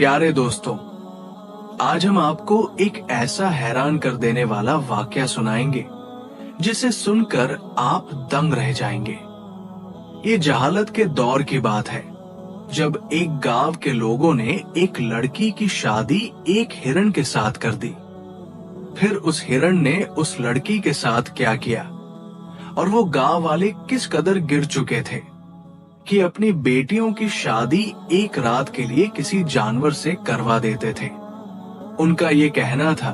प्यारे दोस्तों, आज हम आपको एक ऐसा हैरान कर देने वाला वाकया सुनाएंगे जिसे सुनकर आप दंग रह जाएंगे। ये जहालत के दौर की बात है, जब एक गांव के लोगों ने एक लड़की की शादी एक हिरण के साथ कर दी। फिर उस हिरण ने उस लड़की के साथ क्या किया और वो गांव वाले किस कदर गिर चुके थे कि अपनी बेटियों की शादी एक रात के लिए किसी जानवर से करवा देते थे। उनका ये कहना था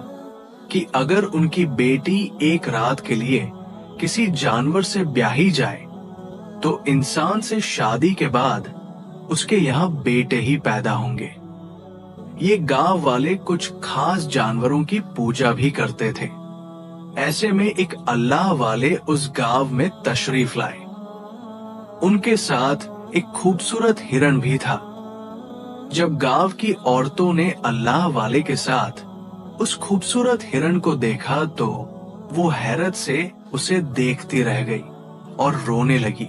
कि अगर उनकी बेटी एक रात के लिए किसी जानवर से ब्याही जाए तो इंसान से शादी के बाद उसके यहाँ बेटे ही पैदा होंगे। ये गांव वाले कुछ खास जानवरों की पूजा भी करते थे। ऐसे में एक अल्लाह वाले उस गांव में तशरीफ लाए। उनके साथ एक खूबसूरत हिरण भी था। जब गांव की औरतों ने अल्लाह वाले के साथ उस खूबसूरत हिरण को देखा तो वो हैरत से उसे देखती रह गई और रोने लगी।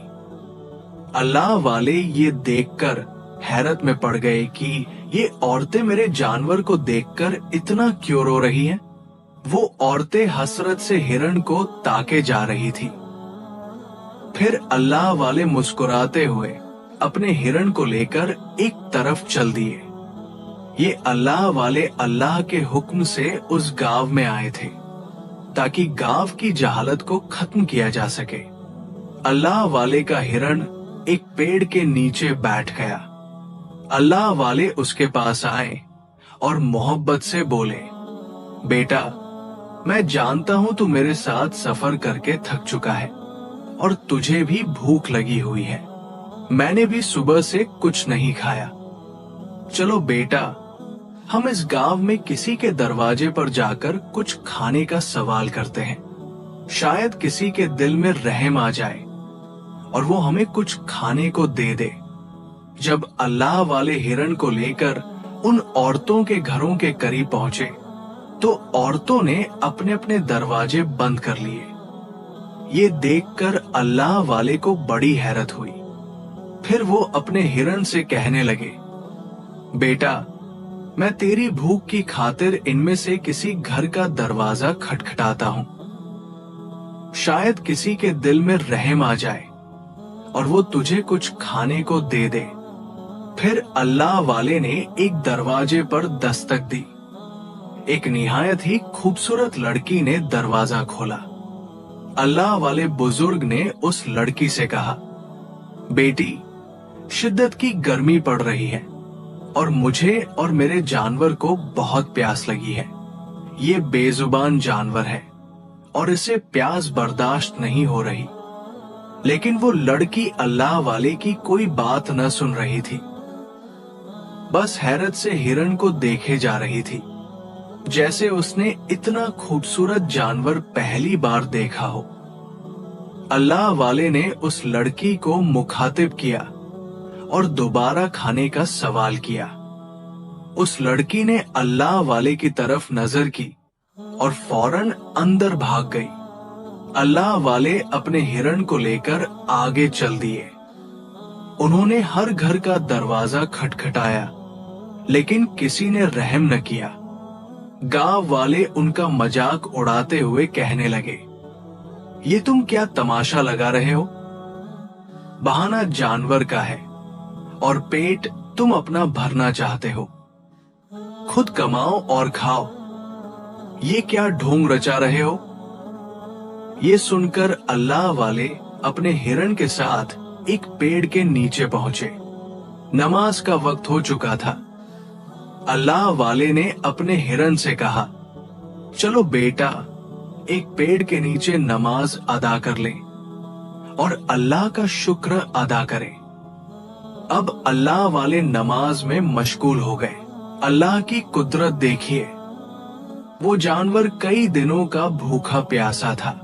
अल्लाह वाले ये देखकर हैरत में पड़ गए कि ये औरतें मेरे जानवर को देखकर इतना क्यों रो रही हैं। वो औरतें हसरत से हिरण को ताके जा रही थी। फिर अल्लाह वाले मुस्कुराते हुए अपने हिरण को लेकर एक तरफ चल दिए। ये अल्लाह वाले अल्लाह के हुक्म से उस गांव में आए थे ताकि गांव की जहालत को खत्म किया जा सके। अल्लाह वाले का हिरण एक पेड़ के नीचे बैठ गया। अल्लाह वाले उसके पास आए और मोहब्बत से बोले, बेटा, मैं जानता हूं तू मेरे साथ सफर करके थक चुका है और तुझे भी भूख लगी हुई है। मैंने भी सुबह से कुछ नहीं खाया। चलो बेटा, हम इस गांव में किसी के दरवाजे पर जाकर कुछ खाने का सवाल करते हैं। शायद किसी के दिल में रहम आ जाए और वो हमें कुछ खाने को दे दे। जब अल्लाह वाले हिरण को लेकर उन औरतों के घरों के करीब पहुंचे तो औरतों ने अपने अपने दरवाजे बंद कर लिए। ये देखकर अल्लाह वाले को बड़ी हैरत हुई। फिर वो अपने हिरण से कहने लगे, बेटा, मैं तेरी भूख की खातिर इनमें से किसी घर का दरवाजा खटखटाता हूं। शायद किसी के दिल में रहम आ जाए और वो तुझे कुछ खाने को दे दे। फिर अल्लाह वाले ने एक दरवाजे पर दस्तक दी। एक निहायत ही खूबसूरत लड़की ने दरवाजा खोला। अल्लाह वाले बुजुर्ग ने उस लड़की से कहा, बेटी, शिद्दत की गर्मी पड़ रही है और मुझे और मेरे जानवर को बहुत प्यास लगी है। ये बेजुबान जानवर है और इसे प्यास बर्दाश्त नहीं हो रही। लेकिन वो लड़की अल्लाह वाले की कोई बात न सुन रही थी, बस हैरत से हिरण को देखे जा रही थी, जैसे उसने इतना खूबसूरत जानवर पहली बार देखा हो। अल्लाह वाले ने उस लड़की को मुखातिब किया और दोबारा खाने का सवाल किया। उस लड़की ने अल्लाह वाले की नजर नजर की और फौरन अंदर भाग गई। अल्लाह वाले अपने हिरण को लेकर आगे चल दिए। उन्होंने हर घर का दरवाजा खटखटाया, लेकिन किसी ने रहम न किया। गांव वाले उनका मजाक उड़ाते हुए कहने लगे, ये तुम क्या तमाशा लगा रहे हो? बहाना जानवर का है और पेट तुम अपना भरना चाहते हो। खुद कमाओ और खाओ। ये क्या ढोंग रचा रहे हो? ये सुनकर अल्लाह वाले अपने हिरण के साथ एक पेड़ के नीचे पहुंचे। नमाज का वक्त हो चुका था। अल्लाह वाले ने अपने हिरण से कहा, चलो बेटा, एक पेड़ के नीचे नमाज अदा कर ले और अल्लाह का शुक्र अदा करें। अब अल्लाह वाले नमाज में मशगूल हो गए। अल्लाह की कुदरत देखिए। वो जानवर कई दिनों का भूखा प्यासा था,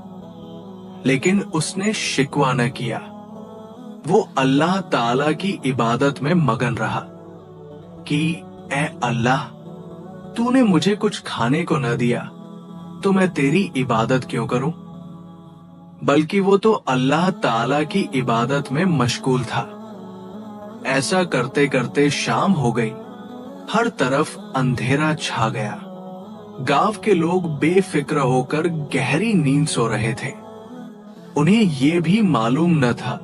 लेकिन उसने शिकवा न किया। वो अल्लाह ताला की इबादत में मगन रहा कि ए अल्लाह, तूने मुझे कुछ खाने को न दिया तो मैं तेरी इबादत क्यों करूं? बल्कि वो तो अल्लाह ताला की इबादत में मशगूल था। ऐसा करते करते शाम हो गई हर तरफ अंधेरा छा गया। गांव के लोग बेफिक्र होकर गहरी नींद सो रहे थे। उन्हें ये भी मालूम न था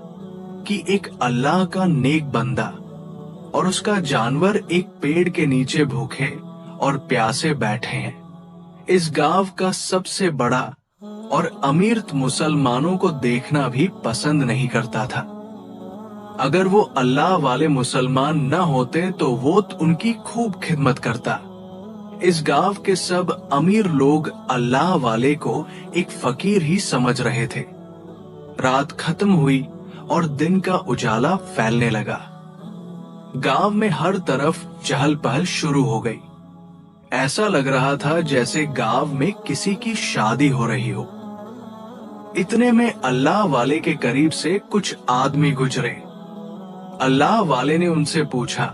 कि एक अल्लाह का नेक बंदा और उसका जानवर एक पेड़ के नीचे भूखे और प्यासे बैठे हैं। इस गांव का सबसे बड़ा और अमीर मुसलमानों को देखना भी पसंद नहीं करता था। अगर वो अल्लाह वाले मुसलमान न होते तो वो उनकी खूब खिदमत करता। इस गांव के सब अमीर लोग अल्लाह वाले को एक फकीर ही समझ रहे थे। रात खत्म हुई और दिन का उजाला फैलने लगा। गांव में हर तरफ चहल पहल शुरू हो गई। ऐसा लग रहा था जैसे गांव में किसी की शादी हो रही हो। इतने में अल्लाह वाले के करीब से कुछ आदमी गुजरे। अल्लाह वाले ने उनसे पूछा,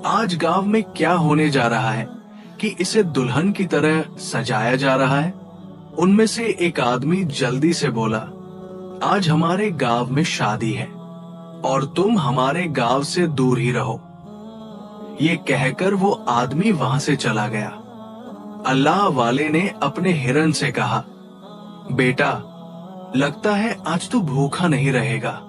आज गांव में क्या होने जा रहा है कि इसे दुल्हन की तरह सजाया जा रहा है? उनमें से एक आदमी जल्दी से बोला, आज हमारे गांव में शादी है और तुम हमारे गांव से दूर ही रहो। ये कहकर वो आदमी वहां से चला गया। अल्लाह वाले ने अपने हिरन से कहा, बेटा, लगता है आज तू भूखा नहीं रहेगा।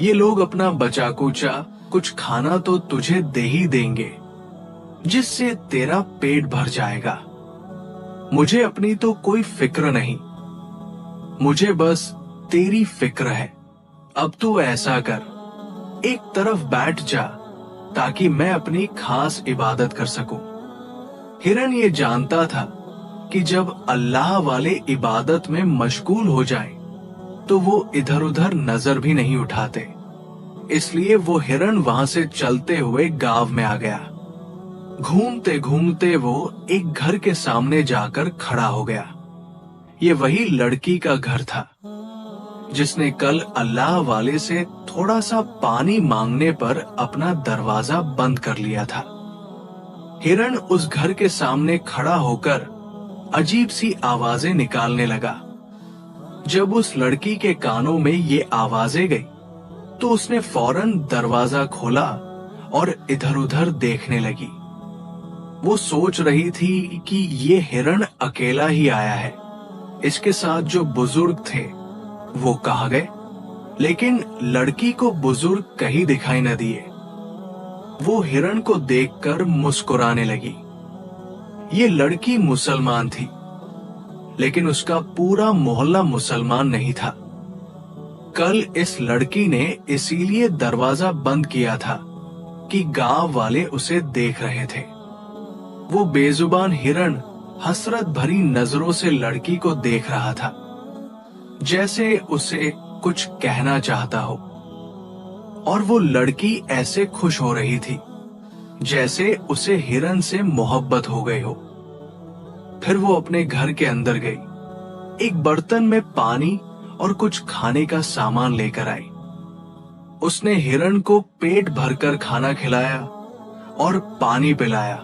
ये लोग अपना बचा कुचा कुछ खाना तो तुझे दे ही देंगे, जिससे तेरा पेट भर जाएगा। मुझे अपनी तो कोई फिक्र नहीं, मुझे बस तेरी फिक्र है। अब तू ऐसा कर, एक तरफ बैठ जा ताकि मैं अपनी खास इबादत कर सकूं। हिरन ये जानता था कि जब अल्लाह वाले इबादत में मशगूल हो जाएं, तो वो इधर उधर नजर भी नहीं उठाते। इसलिए वो हिरन वहां से चलते हुए गांव में आ गया। घूमते घूमते वो एक घर के सामने जाकर खड़ा हो गया। ये वही लड़की का घर था जिसने कल अल्लाह वाले से थोड़ा सा पानी मांगने पर अपना दरवाजा बंद कर लिया था। हिरन उस घर के सामने खड़ा होकर अजीब सी आवाजें निकालने लगा। जब उस लड़की के कानों में ये आवाजें गई तो उसने फौरन दरवाजा खोला और इधर उधर देखने लगी। वो सोच रही थी कि ये हिरन अकेला ही आया है, इसके साथ जो बुजुर्ग थे वो कहाँ गए? लेकिन लड़की को बुजुर्ग कहीं दिखाई न दिए। वो हिरन को देखकर मुस्कुराने लगी। ये लड़की मुसलमान थी, लेकिन उसका पूरा मोहल्ला मुसलमान नहीं था। कल इस लड़की ने इसीलिए दरवाजा बंद किया था कि गांव वाले उसे देख रहे थे। वो बेजुबान हिरन हसरत भरी नजरों से लड़की को देख रहा था, जैसे उसे कुछ कहना चाहता हो। और वो लड़की ऐसे खुश हो रही थी जैसे उसे हिरन से मोहब्बत हो गई हो। फिर वो अपने घर के अंदर गई। एक बर्तन में पानी और कुछ खाने का सामान लेकर आई। उसने हिरन को पेट भरकर खाना खिलाया और पानी पिलाया।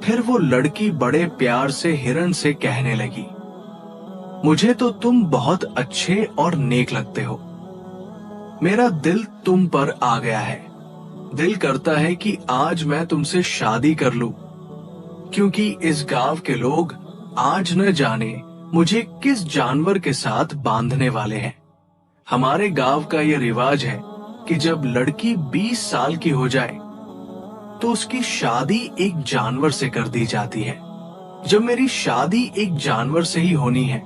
फिर वो लड़की बड़े प्यार से हिरन से कहने लगी, मुझे तो तुम बहुत अच्छे और नेक लगते हो। मेरा दिल तुम पर आ गया है। दिल करता है कि आज मैं तुमसे शादी कर लूं, क्योंकि इस गांव के लोग आज न जाने मुझे किस जानवर के साथ बांधने वाले हैं। हमारे गांव का यह रिवाज है कि जब लड़की 20 साल की हो जाए तो उसकी शादी एक जानवर से कर दी जाती है। जब मेरी शादी एक जानवर से ही होनी है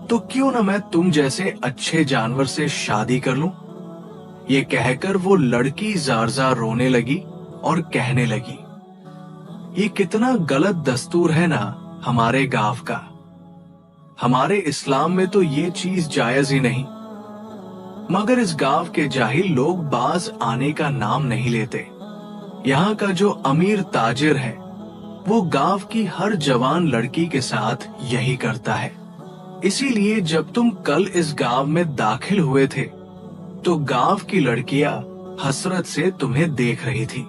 तो क्यों न मैं तुम जैसे अच्छे जानवर से शादी कर लूं? ये कहकर वो लड़की जार जार रोने लगी और कहने लगी, ये कितना गलत दस्तूर है ना हमारे गांव का। हमारे इस्लाम में तो ये चीज जायज ही नहीं। मगर इस गांव के जाहिल लोग बाज आने का नाम नहीं लेते। यहाँ का जो अमीर ताजिर है वो गांव की हर जवान लड़की के साथ यही करता है। इसीलिए जब तुम कल इस गांव में दाखिल हुए थे तो गांव की लड़कियां हसरत से तुम्हें देख रही थी।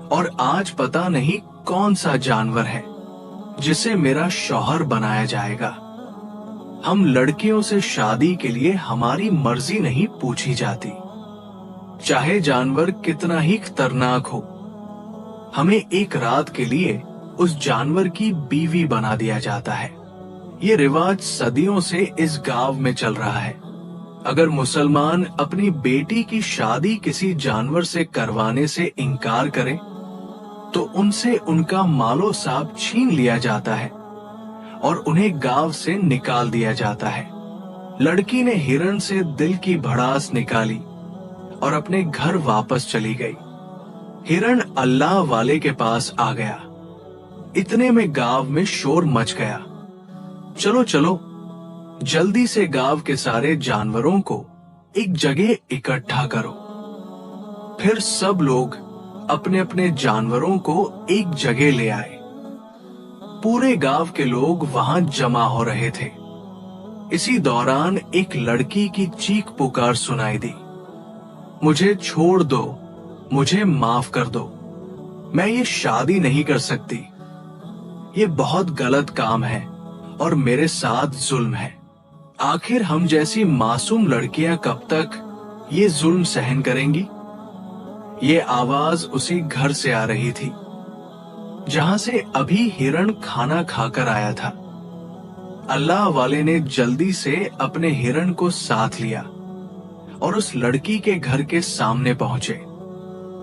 और आज पता नहीं कौन सा जानवर है जिसे मेरा शौहर बनाया जाएगा। हम लड़कियों से शादी के लिए हमारी मर्जी नहीं पूछी जाती, चाहे जानवर कितना ही खतरनाक हो। हमें एक रात के लिए उस जानवर की बीवी बना दिया जाता है। ये रिवाज सदियों से इस गांव में चल रहा है। अगर मुसलमान अपनी बेटी की शादी किसी जानवर से करवाने से इनकार करें, तो उनसे उनका मालो साब छीन लिया जाता है और उन्हें गांव से निकाल दिया जाता है। लड़की ने हिरण से दिल की भड़ास निकाली और अपने घर वापस चली गई। हिरण अल्लाह वाले के पास आ गया। इतने में गांव में शोर मच गया। चलो चलो, जल्दी से गांव के सारे जानवरों को एक जगह इकट्ठा करो। फिर सब लोग अपने अपने जानवरों को एक जगह ले आए। पूरे गांव के लोग वहां जमा हो रहे थे। इसी दौरान एक लड़की की चीख पुकार सुनाई दी, मुझे छोड़ दो, मुझे माफ कर दो, मैं ये शादी नहीं कर सकती। ये बहुत गलत काम है और मेरे साथ जुल्म है। आखिर हम जैसी मासूम लड़कियां कब तक ये जुल्म सहन करेंगी? ये आवाज उसी घर से आ रही थी जहां से अभी हिरण खाना खाकर आया था। अल्लाह वाले ने जल्दी से अपने हिरण को साथ लिया और उस लड़की के घर के सामने पहुंचे।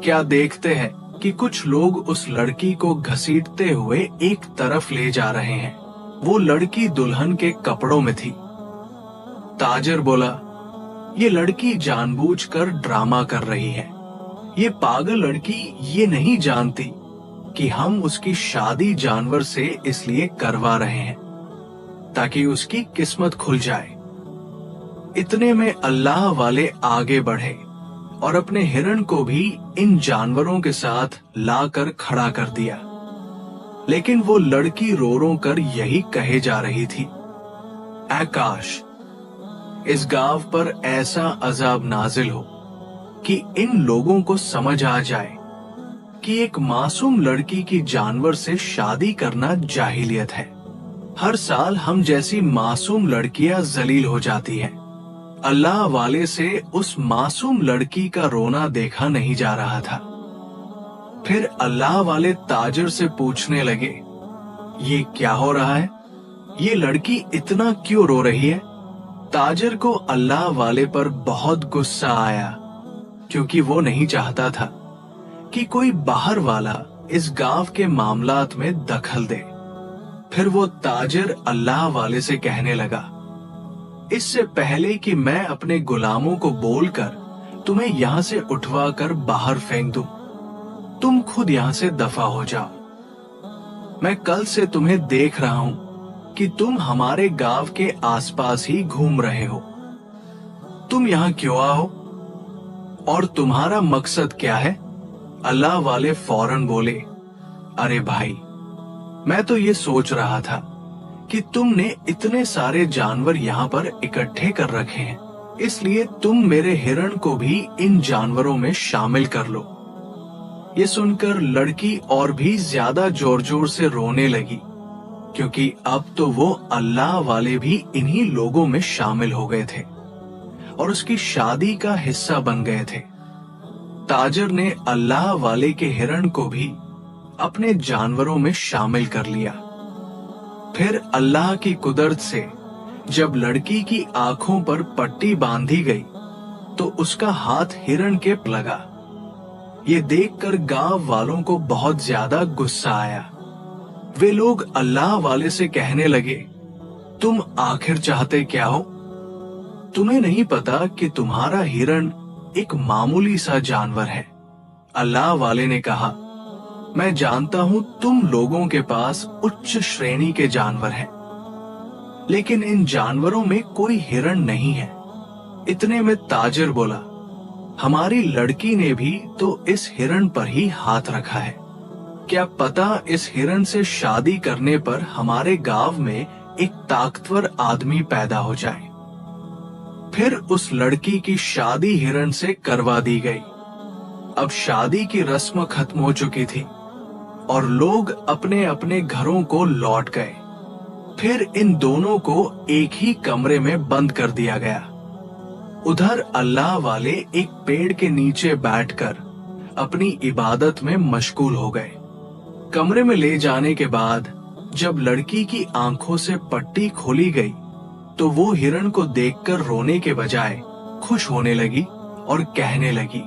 क्या देखते हैं कि कुछ लोग उस लड़की को घसीटते हुए एक तरफ ले जा रहे हैं। वो लड़की दुल्हन के कपड़ों में थी। ताजर बोला, ये लड़की जानबूझकर ड्रामा कर रही है। ये पागल लड़की ये नहीं जानती कि हम उसकी शादी जानवर से इसलिए करवा रहे हैं ताकि उसकी किस्मत खुल जाए। इतने में अल्लाह वाले आगे बढ़े और अपने हिरण को भी इन जानवरों के साथ लाकर खड़ा कर दिया। लेकिन वो लड़की रो रो कर यही कहे जा रही थी, ऐ काश इस गांव पर ऐसा अजाब नाजिल हो कि इन लोगों को समझ आ जाए कि एक मासूम लड़की की जानवर से शादी करना जाहिलियत है। हर साल हम जैसी मासूम लड़कियां जलील हो जाती हैं। अल्लाह वाले से उस मासूम लड़की का रोना देखा नहीं जा रहा था। फिर अल्लाह वाले ताजर से पूछने लगे, ये क्या हो रहा है? ये लड़की इतना क्यों रो रही है? ताजर को अल्लाह वाले पर बहुत गुस्सा आया, क्योंकि वो नहीं चाहता था कि कोई बाहर वाला इस गांव के मामलात में दखल दे। फिर वो ताजर अल्लाह वाले से कहने लगा, इससे पहले कि मैं अपने गुलामों को बोलकर तुम्हें यहाँ से उठवा कर बाहर फेंक दूं, तुम खुद यहाँ से दफा हो जाओ। मैं कल से तुम्हें देख रहा हूं कि तुम हमारे गांव के आसपास ही घूम रहे हो। तुम यहाँ क्यों आओ और तुम्हारा मकसद क्या है? अल्लाह वाले फौरन बोले, अरे भाई, मैं तो ये सोच रहा था कि तुमने इतने सारे जानवर यहाँ पर इकट्ठे कर रखे हैं, इसलिए तुम मेरे हिरण को भी इन जानवरों में शामिल कर लो। ये सुनकर लड़की और भी ज्यादा जोर जोर से रोने लगी, क्योंकि अब तो वो अल्लाह वाले भी इन्हीं लोगों में शामिल हो गए थे और उसकी शादी का हिस्सा बन गए थे। ताजर ने अल्लाह वाले के हिरण को भी अपने जानवरों में शामिल कर लिया। फिर अल्लाह की कुदरत से जब लड़की की आंखों पर पट्टी बांधी गई तो उसका हाथ हिरण के लगा। ये देखकर गांव वालों को बहुत ज्यादा गुस्सा आया। वे लोग अल्लाह वाले से कहने लगे, तुम आखिर चाहते क्या हो? तुम्हें नहीं पता कि तुम्हारा हिरण एक मामूली सा जानवर है। अल्लाह वाले ने कहा, मैं जानता हूं तुम लोगों के पास उच्च श्रेणी के जानवर हैं, लेकिन इन जानवरों में कोई हिरण नहीं है। इतने में ताजर बोला, हमारी लड़की ने भी तो इस हिरण पर ही हाथ रखा है। क्या पता इस हिरण से शादी करने पर हमारे गांव में एक ताकतवर आदमी पैदा हो जाए। फिर उस लड़की की शादी हिरण से करवा दी गई। अब शादी की रस्म खत्म हो चुकी थी और लोग अपने अपने घरों को लौट गए। फिर इन दोनों को एक ही कमरे में बंद कर दिया गया। उधर अल्लाह वाले एक पेड़ के नीचे बैठकर अपनी इबादत में मशगूल हो गए। कमरे में ले जाने के बाद जब लड़की की आंखों से पट्टी खोली गई तो वो हिरण को देखकर रोने के बजाय खुश होने लगी और कहने लगी,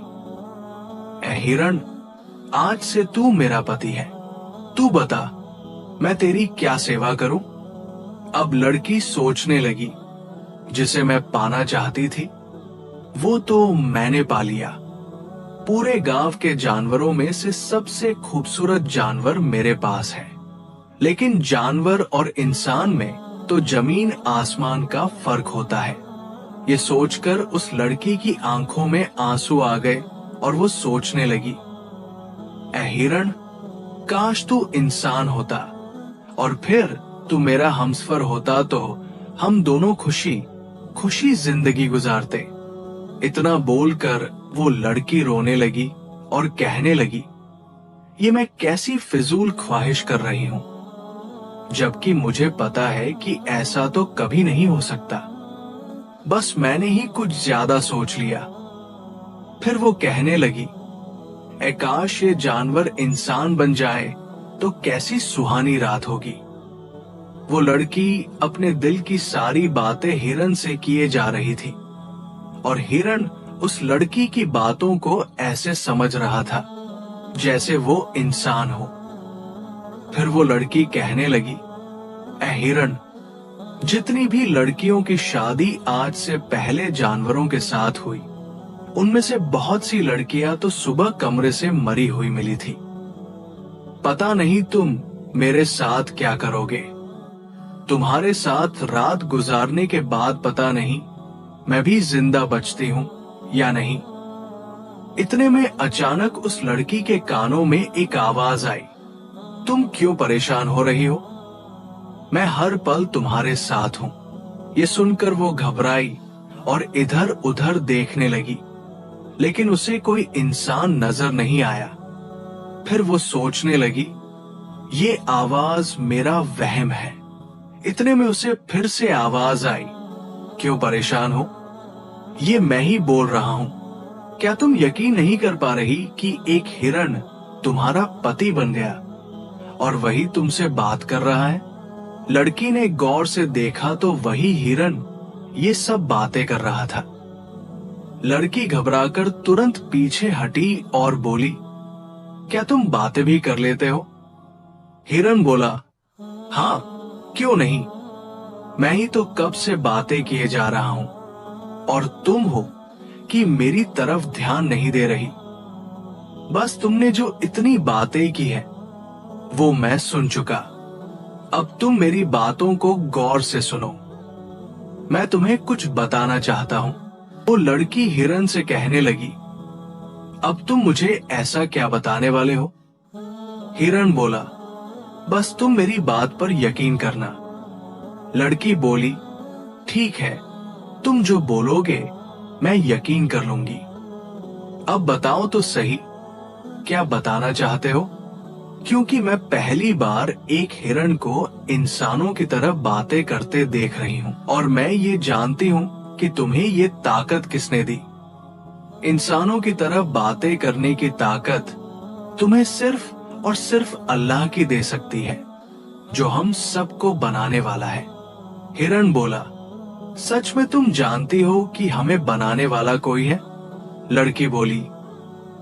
ऐ हिरण, आज से तू मेरा पति है। तू बता, मैं तेरी क्या सेवा करूं? अब लड़की सोचने लगी, जिसे मैं पाना चाहती थी वो तो मैंने पा लिया। पूरे गांव के जानवरों में से सबसे खूबसूरत जानवर मेरे पास है, लेकिन जानवर और इंसान में तो जमीन आसमान का फर्क होता है। ये सोचकर उस लड़की की आंखों में आंसू आ गए और वो सोचने लगी, ऐ हिरण, काश तू इंसान होता और फिर तू मेरा हमसफर होता तो हम दोनों खुशी खुशी जिंदगी गुजारते। इतना बोलकर वो लड़की रोने लगी और कहने लगी, ये मैं कैसी फिजूल ख्वाहिश कर रही हूं, जबकि मुझे पता है कि ऐसा तो कभी नहीं हो सकता। बस मैंने ही कुछ ज्यादा सोच लिया। फिर वो कहने लगी, ऐ काश ये जानवर इंसान बन जाए तो कैसी सुहानी रात होगी। वो लड़की अपने दिल की सारी बातें हिरण से किए जा रही थी और हिरण उस लड़की की बातों को ऐसे समझ रहा था जैसे वो इंसान हो। फिर वो लड़की कहने लगी, ऐ हिरण, जितनी भी लड़कियों की शादी आज से पहले जानवरों के साथ हुई, उनमें से बहुत सी लड़कियां तो सुबह कमरे से मरी हुई मिली थी। पता नहीं तुम मेरे साथ क्या करोगे। तुम्हारे साथ रात गुजारने के बाद पता नहीं मैं भी जिंदा बचती हूं या नहीं। इतने में अचानक उस लड़की के कानों में एक आवाज आई, तुम क्यों परेशान हो रही हो? मैं हर पल तुम्हारे साथ हूं। ये सुनकर वो घबराई और इधर उधर देखने लगी, लेकिन उसे कोई इंसान नजर नहीं आया। फिर वो सोचने लगी, ये आवाज मेरा वहम है। इतने में उसे फिर से आवाज आई, क्यों परेशान हो? ये मैं ही बोल रहा हूं। क्या तुम यकीन नहीं कर पा रही कि एक हिरण तुम्हारा पति बन गया और वही तुमसे बात कर रहा है? लड़की ने गौर से देखा तो वही हिरण ये सब बातें कर रहा था। लड़की घबराकर तुरंत पीछे हटी और बोली, क्या तुम बातें भी कर लेते हो? हिरण बोला, हाँ, क्यों नहीं। मैं ही तो कब से बातें किए जा रहा हूं और तुम हो कि मेरी तरफ ध्यान नहीं दे रही। बस तुमने जो इतनी बातें की है वो मैं सुन चुका। अब तुम मेरी बातों को गौर से सुनो। मैं तुम्हें कुछ बताना चाहता हूं। वो लड़की हिरण से कहने लगी, अब तुम मुझे ऐसा क्या बताने वाले हो? हिरण बोला, बस तुम मेरी बात पर यकीन करना। लड़की बोली, ठीक है, तुम जो बोलोगे मैं यकीन कर लूंगी। अब बताओ तो सही, क्या बताना चाहते हो? क्योंकि मैं पहली बार एक हिरण को इंसानों की तरह बातें करते देख रही हूं और मैं ये जानती हूं कि तुम्हें ये ताकत किसने दी। इंसानों की तरह बातें करने की ताकत तुम्हें सिर्फ और सिर्फ अल्लाह की दे सकती है, जो हम सबको बनाने वाला है। हिरण बोला, सच में तुम जानती हो कि हमें बनाने वाला कोई है? लड़की बोली,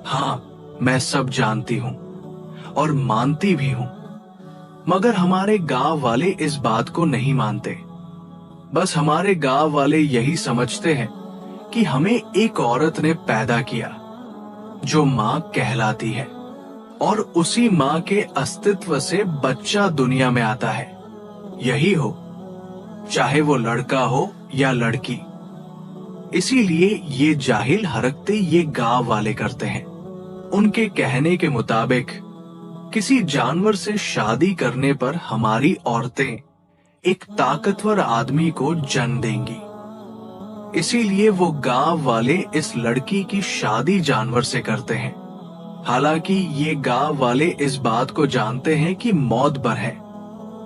हाँ, मैं सब जानती हूँ और मानती भी हूँ, मगर हमारे गांव वाले इस बात को नहीं मानते। बस हमारे गांव वाले यही समझते हैं कि हमें एक औरत ने पैदा किया जो माँ कहलाती है और उसी माँ के अस्तित्व से बच्चा दुनिया में आता है। यही हो, चाहे वो लड़का हो या लड़की। इसीलिए ये जाहिल हरकतें ये गांव वाले करते हैं। उनके कहने के मुताबिक किसी जानवर से शादी करने पर हमारी औरतें एक ताकतवर आदमी को जन्म देंगी। इसीलिए वो गांव वाले इस लड़की की शादी जानवर से करते हैं। हालांकि ये गांव वाले इस बात को जानते हैं कि मौत बर है,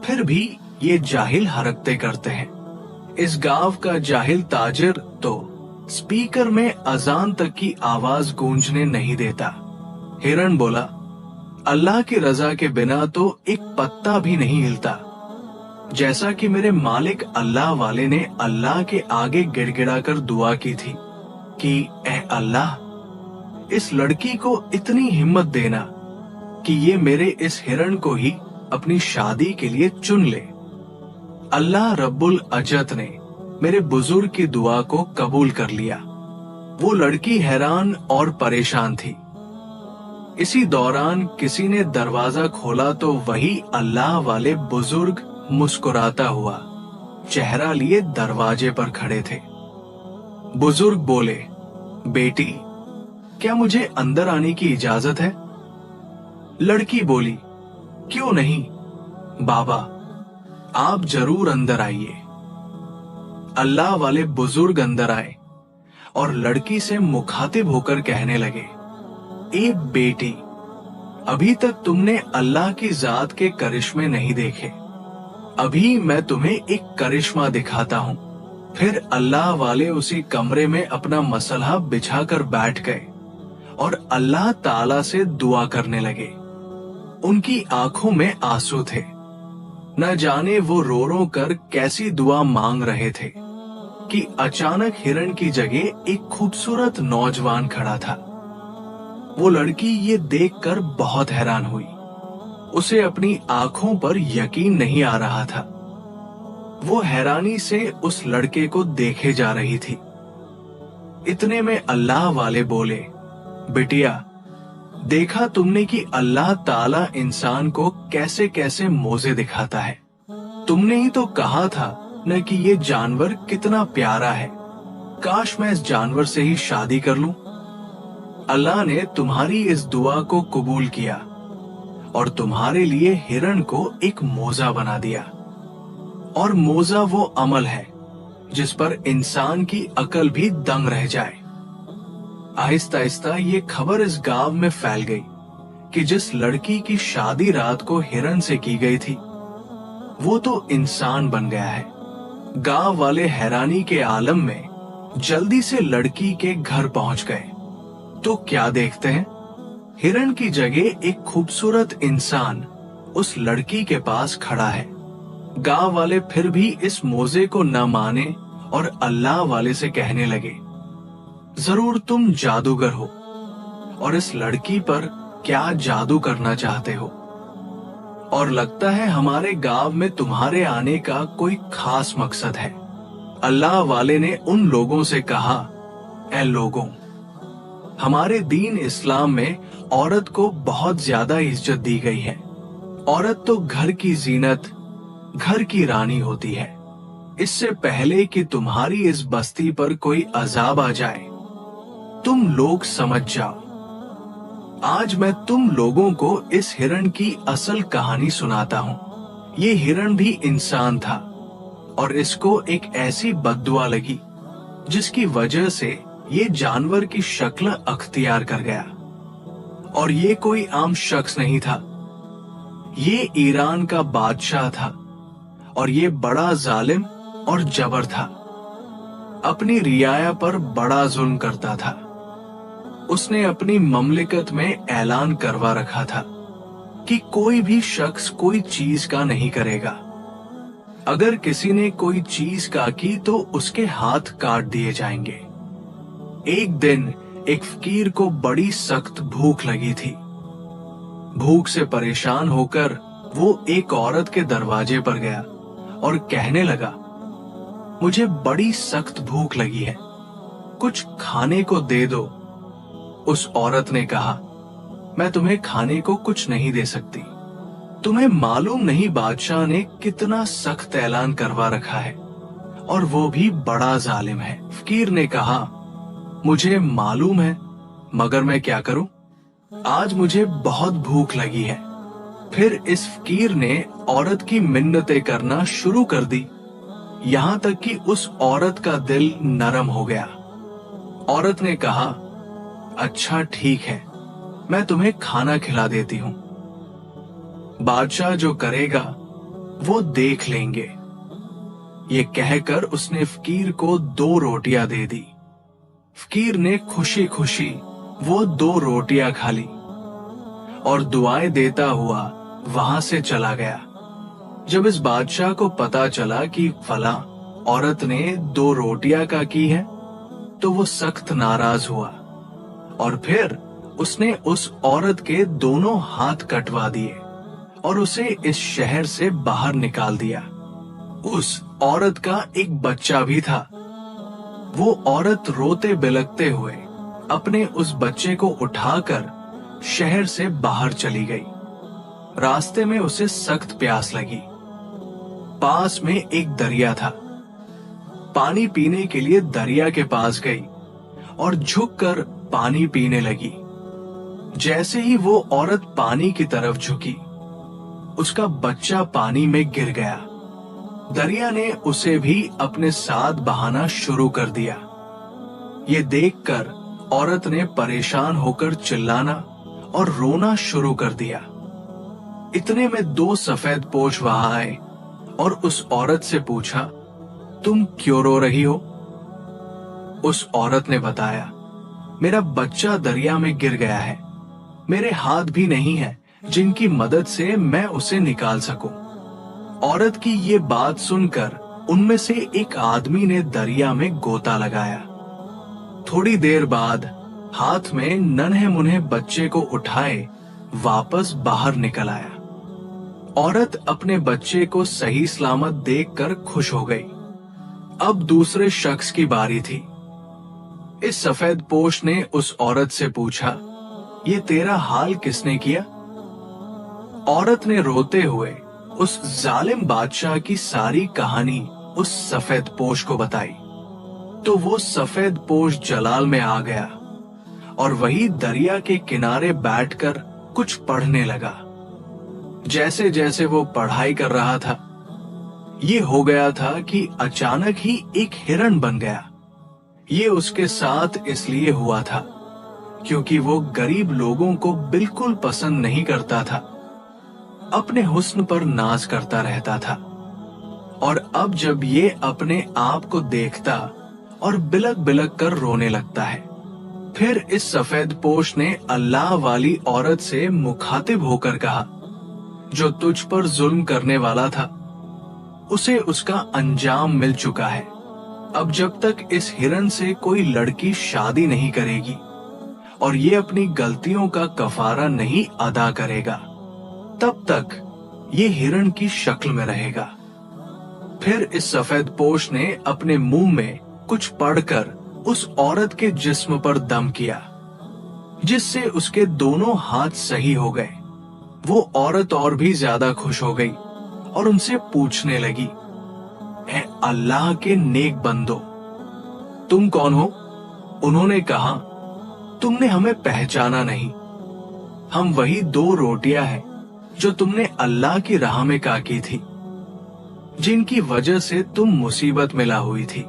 फिर भी ये जाहिल हरकतें करते हैं। इस गांव का जाहिल ताजिर तो स्पीकर में अजान तक की आवाज गूंजने नहीं देता। हिरण बोला, अल्लाह की रजा के बिना तो एक पत्ता भी नहीं हिलता। जैसा कि मेरे मालिक अल्लाह वाले ने अल्लाह के आगे गिड़गिड़ाकर दुआ की थी कि ए अल्लाह, इस लड़की को इतनी हिम्मत देना कि ये मेरे इस हिरण को ही अपनी शादी के लिए चुन ले। अल्लाह रब्बुल अजत ने मेरे बुजुर्ग की दुआ को कबूल कर लिया। वो लड़की हैरान और परेशान थी। इसी दौरान किसी ने दरवाजा खोला तो वही अल्लाह वाले बुजुर्ग मुस्कुराता हुआ चेहरा लिए दरवाजे पर खड़े थे। बुजुर्ग बोले, बेटी, क्या मुझे अंदर आने की इजाजत है? लड़की बोली, क्यों नहीं बाबा, आप जरूर अंदर आइए। अल्लाह वाले बुजुर्ग अंदर आए और लड़की से मुखातिब होकर कहने लगे, ए बेटी, अभी तक तुमने अल्लाह की जात के करिश्मे नहीं देखे। अभी मैं तुम्हें एक करिश्मा दिखाता हूं। फिर अल्लाह वाले उसी कमरे में अपना मसला बिछाकर बैठ गए और अल्लाह ताला से दुआ करने लगे। उनकी आंखों में आंसू थे। न जाने वो रो रो कर कैसी दुआ मांग रहे थे कि अचानक हिरण की जगह एक खूबसूरत नौजवान खड़ा था। वो लड़की ये देखकर बहुत हैरान हुई। उसे अपनी आंखों पर यकीन नहीं आ रहा था। वो हैरानी से उस लड़के को देखे जा रही थी। इतने में अल्लाह वाले बोले, बिटिया, देखा तुमने कि अल्लाह ताला इंसान को कैसे कैसे मोजे दिखाता है। तुमने ही तो कहा था न कि ये जानवर कितना प्यारा है। काश मैं इस जानवर से ही शादी कर लूं। अल्लाह ने तुम्हारी इस दुआ को कबूल किया और तुम्हारे लिए हिरण को एक मोजा बना दिया। और मोजा वो अमल है जिस पर इंसान की अकल भी दंग रह जाए। आहिस्ता आहिस्ता ये खबर इस गांव में फैल गई कि जिस लड़की की शादी रात को हिरण से की गई थी, वो तो इंसान बन गया है। गांव वाले हैरानी के आलम में जल्दी से लड़की के घर पहुंच गए तो क्या देखते हैं, हिरण की जगह एक खूबसूरत इंसान उस लड़की के पास खड़ा है। गांव वाले फिर भी इस मोजे को न माने और अल्लाह वाले से कहने लगे, जरूर तुम जादूगर हो और इस लड़की पर क्या जादू करना चाहते हो, और लगता है हमारे गांव में तुम्हारे आने का कोई खास मकसद है। अल्लाह वाले ने उन लोगों से कहा, ऐ लोगों, हमारे दीन इस्लाम में औरत को बहुत ज्यादा इज्जत दी गई है। औरत तो घर की जीनत, घर की रानी होती है। इससे पहले कि तुम्हारी इस बस्ती पर कोई अजाब आ जाए, तुम लोग समझ जाओ। आज मैं तुम लोगों को इस हिरण की असल कहानी सुनाता हूँ। ये हिरण भी इंसान था और इसको एक ऐसी बद्दुआ लगी जिसकी वजह से ये जानवर की शक्ल अख्तियार कर गया। और ये कोई आम शख्स नहीं था, ये ईरान का बादशाह था और ये बड़ा जालिम और जबर था। अपनी रियाया पर बड़ा जुल्म करता था। उसने अपनी ममलिकत में ऐलान करवा रखा था कि कोई भी शख्स कोई चीज का नहीं करेगा। अगर किसी ने कोई चीज का की तो उसके हाथ काट दिए जाएंगे। एक दिन एक फकीर को बड़ी सख्त भूख लगी थी। भूख से परेशान होकर वो एक औरत के दरवाजे पर गया और कहने लगा, मुझे बड़ी सख्त भूख लगी है, कुछ खाने को दे दो। उस औरत ने कहा, मैं तुम्हें खाने को कुछ नहीं दे सकती। तुम्हें मालूम नहीं बादशाह ने कितना सख्त ऐलान करवा रखा है और वो भी बड़ा जालिम है। फकीर ने कहा, मुझे मालूम है, मगर मैं क्या करूं? आज मुझे बहुत भूख लगी है। फिर इस फकीर ने औरत की मिन्नतें करना शुरू कर दी, यहां तक कि उस औरत का दिल नरम हो गया। औरत ने कहा, अच्छा ठीक है, मैं तुम्हें खाना खिला देती हूं। बादशाह जो करेगा वो देख लेंगे। ये कहकर उसने फकीर को 2 रोटियां दे दी। फकीर ने खुशी खुशी वो 2 रोटियां खा ली और दुआएं देता हुआ वहां से चला गया। जब इस बादशाह को पता चला कि फला औरत ने 2 रोटियां का की है, तो वो सख्त नाराज हुआ और फिर उसने उस औरत के दोनों हाथ कटवा दिए और उसे इस शहर से बाहर निकाल दिया। उस औरत का एक बच्चा भी था। वो औरत रोते बिलखते हुए अपने उस बच्चे को उठाकर शहर से बाहर चली गई। रास्ते में उसे सख्त प्यास लगी। पास में एक दरिया था। पानी पीने के लिए दरिया के पास गई और झुककर पानी पीने लगी। जैसे ही वो औरत पानी की तरफ झुकी, उसका बच्चा पानी में गिर गया। दरिया ने उसे भी अपने साथ बहाना शुरू कर दिया। ये देखकर औरत ने परेशान होकर चिल्लाना और रोना शुरू कर दिया। इतने में 2 सफेदपोश वहां आए और उस औरत से पूछा, तुम क्यों रो रही हो? उस औरत ने बताया, मेरा बच्चा दरिया में गिर गया है। मेरे हाथ भी नहीं है जिनकी मदद से मैं उसे निकाल सकूं। औरत की ये बात सुनकर उनमें से एक आदमी ने दरिया में गोता लगाया। थोड़ी देर बाद हाथ में नन्हे मुन्हे बच्चे को उठाए वापस बाहर निकल आया। औरत अपने बच्चे को सही सलामत देखकर खुश हो गई। अब दूसरे शख्स की बारी थी। इस सफेदपोश ने उस औरत से पूछा, ये तेरा हाल किसने किया? औरत ने रोते हुए उस जालिम बादशाह की सारी कहानी उस सफेदपोश को बताई। तो वो सफेदपोश जलाल में आ गया और वही दरिया के किनारे बैठकर कुछ पढ़ने लगा। जैसे जैसे वो पढ़ाई कर रहा था, ये हो गया था कि अचानक ही एक हिरण बन गया। ये उसके साथ इसलिए हुआ था क्योंकि वो गरीब लोगों को बिल्कुल पसंद नहीं करता था। अपने हुस्न पर नाज करता रहता था। और अब जब ये अपने आप को देखता और बिलक बिलक कर रोने लगता है। फिर इस सफेदपोश ने अल्लाह वाली औरत से मुखातिब होकर कहा, जो तुझ पर जुल्म करने वाला था, उसे उसका अंजाम मिल चुका है। अब जब तक इस हिरण से कोई लड़की शादी नहीं करेगी और ये अपनी गलतियों का कफारा नहीं अदा करेगा, तब तक ये हिरण की शक्ल में रहेगा। फिर इस सफेदपोश ने अपने मुंह में कुछ पढ़कर उस औरत के जिस्म पर दम किया, जिससे उसके दोनों हाथ सही हो गए। वो औरत और भी ज्यादा खुश हो गई और उनसे पूछने लगी, ऐ अल्लाह के नेक बंदो, तुम कौन हो? उन्होंने कहा, तुमने हमें पहचाना नहीं। हम वही 2 रोटियां हैं जो तुमने अल्लाह की राह में काटी थी, जिनकी वजह से तुम मुसीबत में ला हुई थी।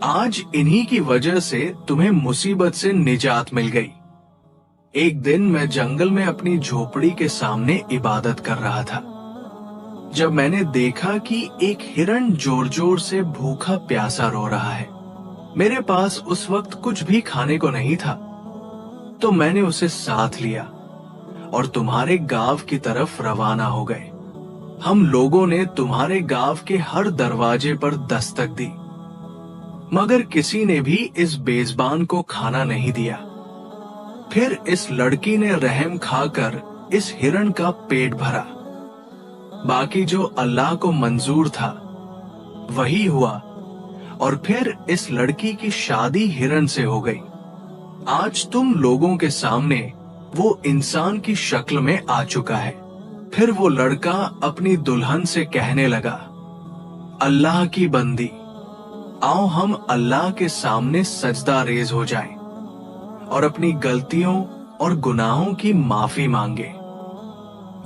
आज इन्हीं की वजह से तुम्हें मुसीबत से निजात मिल गई। एक दिन मैं जंगल में अपनी झोपड़ी के सामने इबादत कर रहा था, जब मैंने देखा कि एक हिरण जोर जोर से भूखा प्यासा रो रहा है। मेरे पास उस वक्त कुछ भी खाने को नहीं था, तो मैंने उसे साथ लिया और तुम्हारे गांव की तरफ रवाना हो गए। हम लोगों ने तुम्हारे गांव के हर दरवाजे पर दस्तक दी, मगर किसी ने भी इस बेज़बान को खाना नहीं दिया। फिर इस लड़की ने रहम खाकर इस हिरण का पेट भरा। बाकी जो अल्लाह को मंजूर था वही हुआ और फिर इस लड़की की शादी हिरण से हो गई। आज तुम लोगों के सामने वो इंसान की शक्ल में आ चुका है। फिर वो लड़का अपनी दुल्हन से कहने लगा, अल्लाह की बंदी, आओ हम अल्लाह के सामने सजदा रेज हो जाएं और अपनी गलतियों और गुनाहों की माफी मांगे।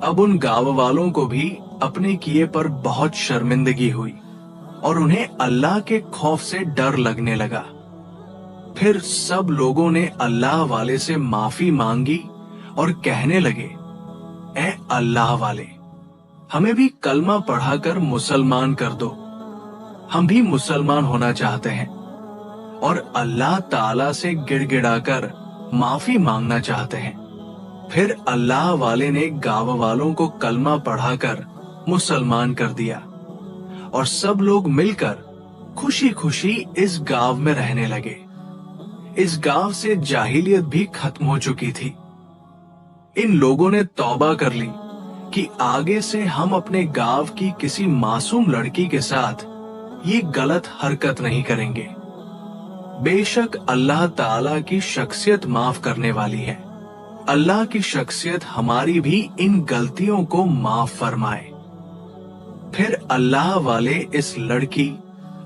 अब उन गांव वालों को भी अपने किए पर बहुत शर्मिंदगी हुई और उन्हें अल्लाह के खौफ से डर लगने लगा। फिर सब लोगों ने अल्लाह वाले से माफी मांगी और कहने लगे, ऐ अल्लाह वाले, हमें भी कलमा पढ़ाकर मुसलमान कर दो। हम भी मुसलमान होना चाहते हैं और अल्लाह ताला से गिड़गिड़ाकर माफी मांगना चाहते हैं। फिर अल्लाह वाले ने गांव वालों को कलमा पढ़ाकर मुसलमान कर दिया और सब लोग मिलकर खुशी खुशी इस गांव में रहने लगे। इस गांव से जाहिलियत भी खत्म हो चुकी थी। इन लोगों ने तौबा कर ली कि आगे से हम अपने गांव की किसी मासूम लड़की के साथ ये गलत हरकत नहीं करेंगे। बेशक अल्लाह ताला की शख्सियत माफ करने वाली है। अल्लाह की शख्सियत हमारी भी इन गलतियों को माफ फरमाए। फिर अल्लाह वाले इस लड़की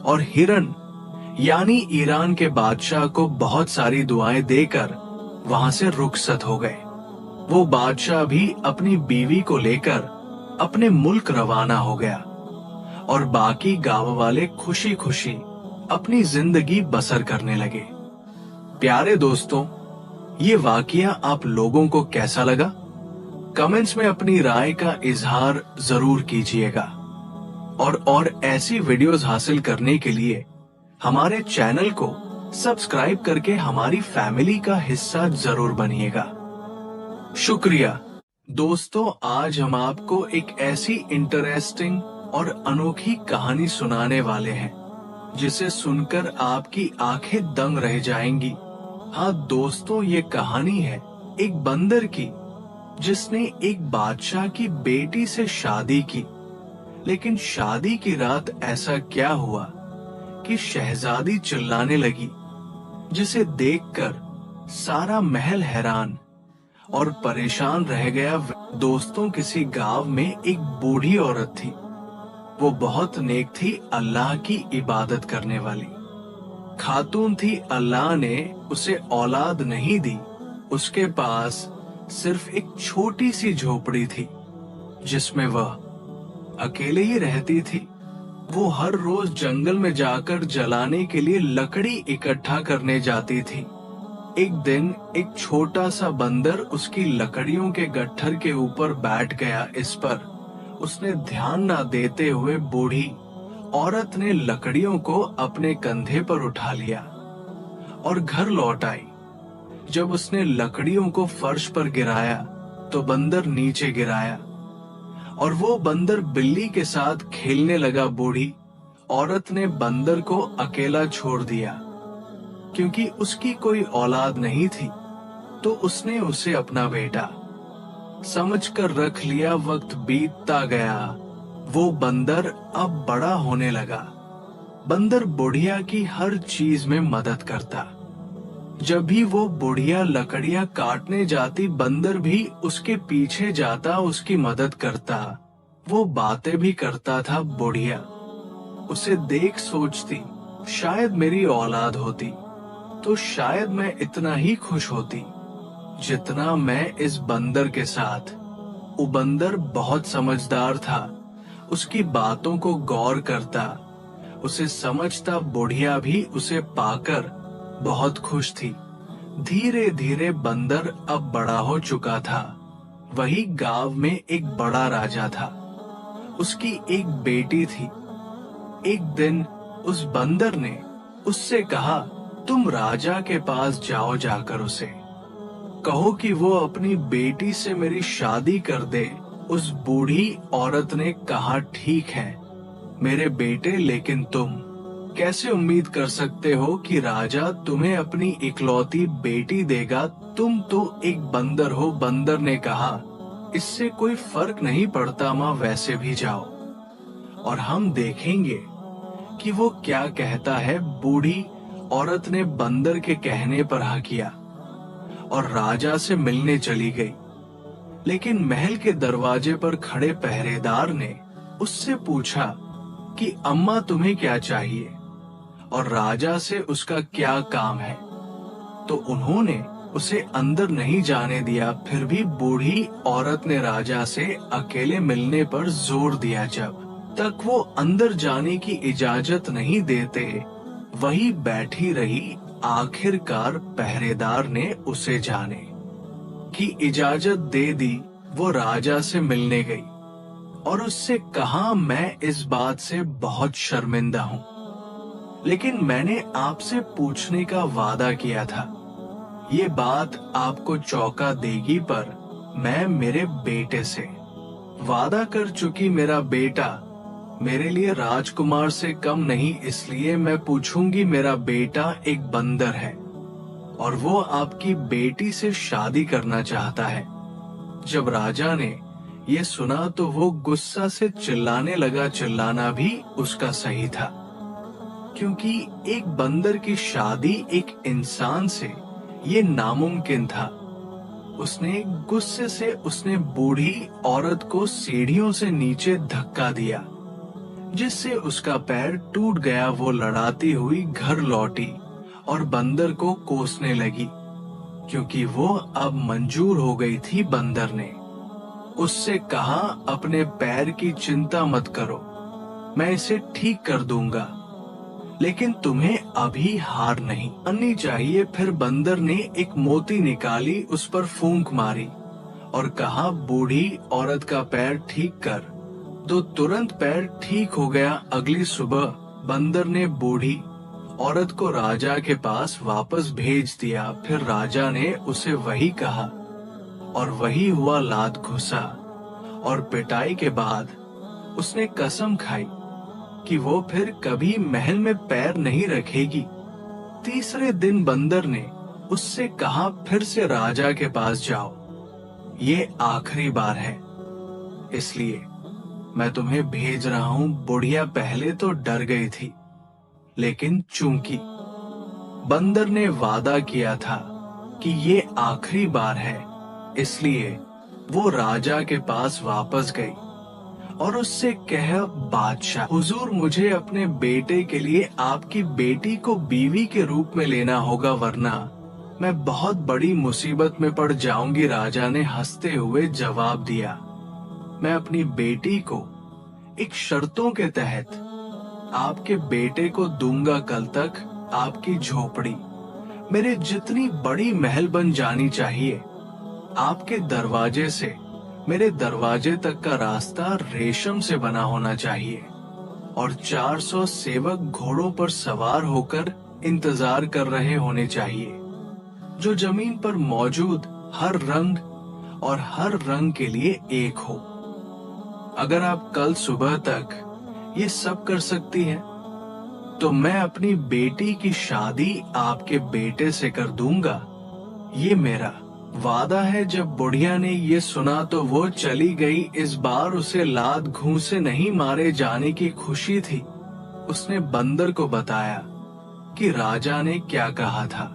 और हिरन यानी ईरान के बादशाह को बहुत सारी दुआएं देकर वहां से रुखसत हो गए। वो बादशाह भी अपनी बीवी को लेकर अपने मुल्क रवाना हो गया और बाकी गांव वाले खुशी खुशी अपनी जिंदगी बसर करने लगे। प्यारे दोस्तों, ये वाकया आप लोगों को कैसा लगा? कमेंट्स में अपनी राय का इजहार जरूर कीजिएगा और ऐसी वीडियोस हासिल करने के लिए हमारे चैनल को सब्सक्राइब करके हमारी फैमिली का हिस्सा जरूर बनिएगा। शुक्रिया। दोस्तों, आज हम आपको एक ऐसी इंटरेस्टिंग और अनोखी कहानी सुनाने वाले हैं जिसे सुनकर आपकी आंखें दंग रह जाएंगी। हाँ दोस्तों, ये कहानी है एक बंदर की जिसने एक बादशाह की बेटी से शादी की। लेकिन शादी की रात ऐसा क्या हुआ कि शहजादी चिल्लाने लगी, जिसे देखकर सारा महल हैरान और परेशान रह गया। दोस्तों, किसी गांव में एक बूढ़ी औरत थी। वो बहुत नेक थी, अल्लाह की इबादत करने वाली खातून थी। अल्लाह ने उसे औलाद नहीं दी। उसके पास सिर्फ एक छोटी सी झोपड़ी थी जिसमें वह अकेले ही रहती थी। वो हर रोज जंगल में जाकर जलाने के लिए लकड़ी इकट्ठा करने जाती थी। एक दिन एक छोटा सा बंदर उसकी लकड़ियों के गट्ठर के ऊपर बैठ गया। इस पर उसने ध्यान न देते हुए बूढ़ी औरत ने लकड़ियों को अपने कंधे पर उठा लिया और घर लौट आई। जब उसने लकड़ियों को फर्श पर गिराया तो बंदर नीचे गिराया और वो बंदर बिल्ली के साथ खेलने लगा। बूढ़ी औरत ने बंदर को अकेला छोड़ दिया क्योंकि उसकी कोई औलाद नहीं थी, तो उसने उसे अपना बेटा समझकर रख लिया। वक्त बीतता गया, वो बंदर अब बड़ा होने लगा। बंदर बुढ़िया की हर चीज में मदद करता। जब भी वो बुढ़िया लकड़ियां काटने जाती, बंदर भी उसके पीछे जाता, उसकी मदद करता। वो बातें भी करता था। बुढ़िया उसे देख सोचती, शायद मेरी औलाद होती तो शायद मैं इतना ही खुश होती जितना मैं इस बंदर के साथ। वो बंदर बहुत समझदार था, उसकी बातों को गौर करता, उसे समझता। बुढ़िया भी उसे पाकर बहुत खुश थी। धीरे धीरे बंदर अब बड़ा हो चुका था। वही गांव में एक बड़ा राजा था। उसकी एक बेटी थी। एक दिन उस बंदर ने उससे कहा, तुम राजा के पास जाओ, जाकर उसे कहो कि वो अपनी बेटी से मेरी शादी कर दे। उस बूढ़ी औरत ने कहा, ठीक है मेरे बेटे, लेकिन तुम कैसे उम्मीद कर सकते हो कि राजा तुम्हें अपनी इकलौती बेटी देगा? तुम तो एक बंदर हो। बंदर ने कहा, इससे कोई फर्क नहीं पड़ता माँ, वैसे भी जाओ और हम देखेंगे कि वो क्या कहता है। बूढ़ी औरत ने बंदर के कहने पर हाँ किया और राजा से मिलने चली गई। लेकिन महल के दरवाजे पर खड़े पहरेदार ने उससे पूछा कि अम्मा तुम्हें क्या चाहिए और राजा से उसका क्या काम है? तो उन्होंने उसे अंदर नहीं जाने दिया। फिर भी बूढ़ी औरत ने राजा से अकेले मिलने पर जोर दिया। जब तक वो अंदर जाने की इजाजत नहीं देते, वही बैठी रही। आखिरकार पहरेदार ने उसे जाने की इजाजत दे दी। वो राजा से मिलने गई और उससे कहा, मैं इस बात से बहुत शर्मिंदा हूँ, लेकिन मैंने आपसे पूछने का वादा किया था। ये बात आपको चौंका देगी, पर मैं मेरे बेटे से वादा कर चुकी, मेरा बेटा मेरे लिए राजकुमार से कम नहीं, इसलिए मैं पूछूंगी। मेरा बेटा एक बंदर है और वो आपकी बेटी से शादी करना चाहता है। जब राजा ने ये सुना तो वो गुस्सा से चिल्लाने लगा। चिल्लाना भी उसका सही था, क्योंकि एक बंदर की शादी एक इंसान से ये नामुमकिन था। उसने गुस्से से उसने बूढ़ी औरत को सीढ़ियों से नीचे धक्का दिया, जिससे उसका पैर टूट गया। वो लड़ाती हुई घर लौटी और बंदर को कोसने लगी, क्योंकि वो अब मंजूर हो गई थी। बंदर ने उससे कहा, अपने पैर की चिंता मत करो, मैं इसे ठीक कर दूंगा, लेकिन तुम्हें अभी हार नहीं माननी चाहिए। फिर बंदर ने एक मोती निकाली, उस पर फूंक मारी और कहा, बूढ़ी औरत का पैर ठीक कर। तो तुरंत पैर ठीक हो गया। अगली सुबह बंदर ने बूढ़ी औरत को राजा के पास वापस भेज दिया। फिर राजा ने उसे वही कहा और वही हुआ। लात घुसा और पिटाई के बाद उसने कसम खाई कि वो फिर कभी महल में पैर नहीं रखेगी। तीसरे दिन बंदर ने उससे कहा, फिर से राजा के पास जाओ, ये आखिरी बार है, इसलिए मैं तुम्हें भेज रहा हूं। बुढ़िया पहले तो डर गई थी, लेकिन चूंकि बंदर ने वादा किया था कि ये आखिरी बार है, इसलिए वो राजा के पास वापस गई और उससे कहा, बादशाह हुजूर, मुझे अपने बेटे के लिए आपकी बेटी को बीवी के रूप में लेना होगा, वरना मैं बहुत बड़ी मुसीबत में पड़ जाऊंगी। राजा ने हंसते हुए जवाब दिया, मैं अपनी बेटी को एक शर्तों के तहत आपके बेटे को दूंगा। कल तक आपकी झोपड़ी मेरे जितनी बड़ी महल बन जानी चाहिए। आपके दरवाजे से मेरे दरवाजे तक का रास्ता रेशम से बना होना चाहिए और 400 सेवक घोड़ों पर सवार होकर इंतजार कर रहे होने चाहिए, जो जमीन पर मौजूद हर रंग और हर रंग के लिए एक हो। अगर आप कल सुबह तक ये सब कर सकती हैं, तो मैं अपनी बेटी की शादी आपके बेटे से कर दूंगा। ये मेरा वादा है। जब बुढ़िया ने ये सुना तो वो चली गई। इस बार उसे लात घूंसे नहीं मारे जाने की खुशी थी। उसने बंदर को बताया कि राजा ने क्या कहा था,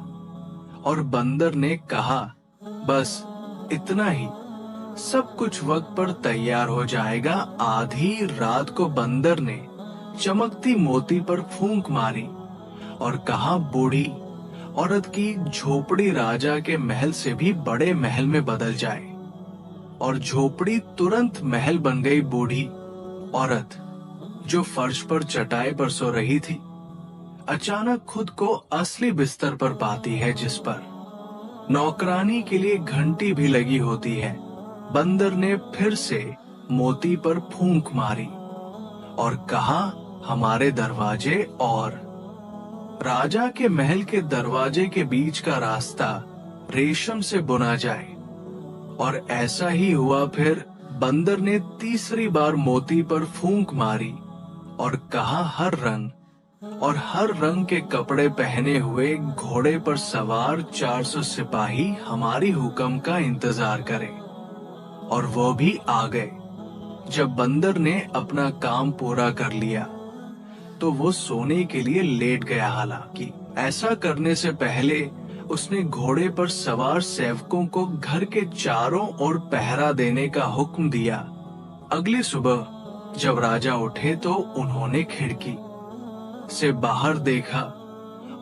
और बंदर ने कहा, बस इतना ही, सब कुछ वक्त पर तैयार हो जाएगा। आधी रात को बंदर ने चमकती मोती पर फूंक मारी और कहा, बूढ़ी औरत की झोपड़ी राजा के महल से भी बड़े महल में बदल जाए। और झोपड़ी तुरंत महल बन गई। बूढ़ी औरत जो फर्श पर चटाई पर सो रही थी, अचानक खुद को असली बिस्तर पर पाती है, जिस पर नौकरानी के लिए घंटी भी लगी होती है। बंदर ने फिर से मोती पर फूंक मारी और कहा, हमारे दरवाजे और राजा के महल के दरवाजे के बीच का रास्ता रेशम से बुना जाए। और ऐसा ही हुआ। फिर बंदर ने तीसरी बार मोती पर फूंक मारी और कहा, हर रंग और हर रंग के कपड़े पहने हुए घोड़े पर सवार 400 सिपाही हमारी हुक्म का इंतजार करें। और वो भी आ गए। जब बंदर ने अपना काम पूरा कर लिया तो वो सोने के लिए लेट गया। हालांकि ऐसा करने से पहले उसने घोड़े पर सवार सेवकों को घर के चारों ओर पहरा देने का हुक्म दिया। अगली सुबह जब राजा उठे तो उन्होंने खिड़की से बाहर देखा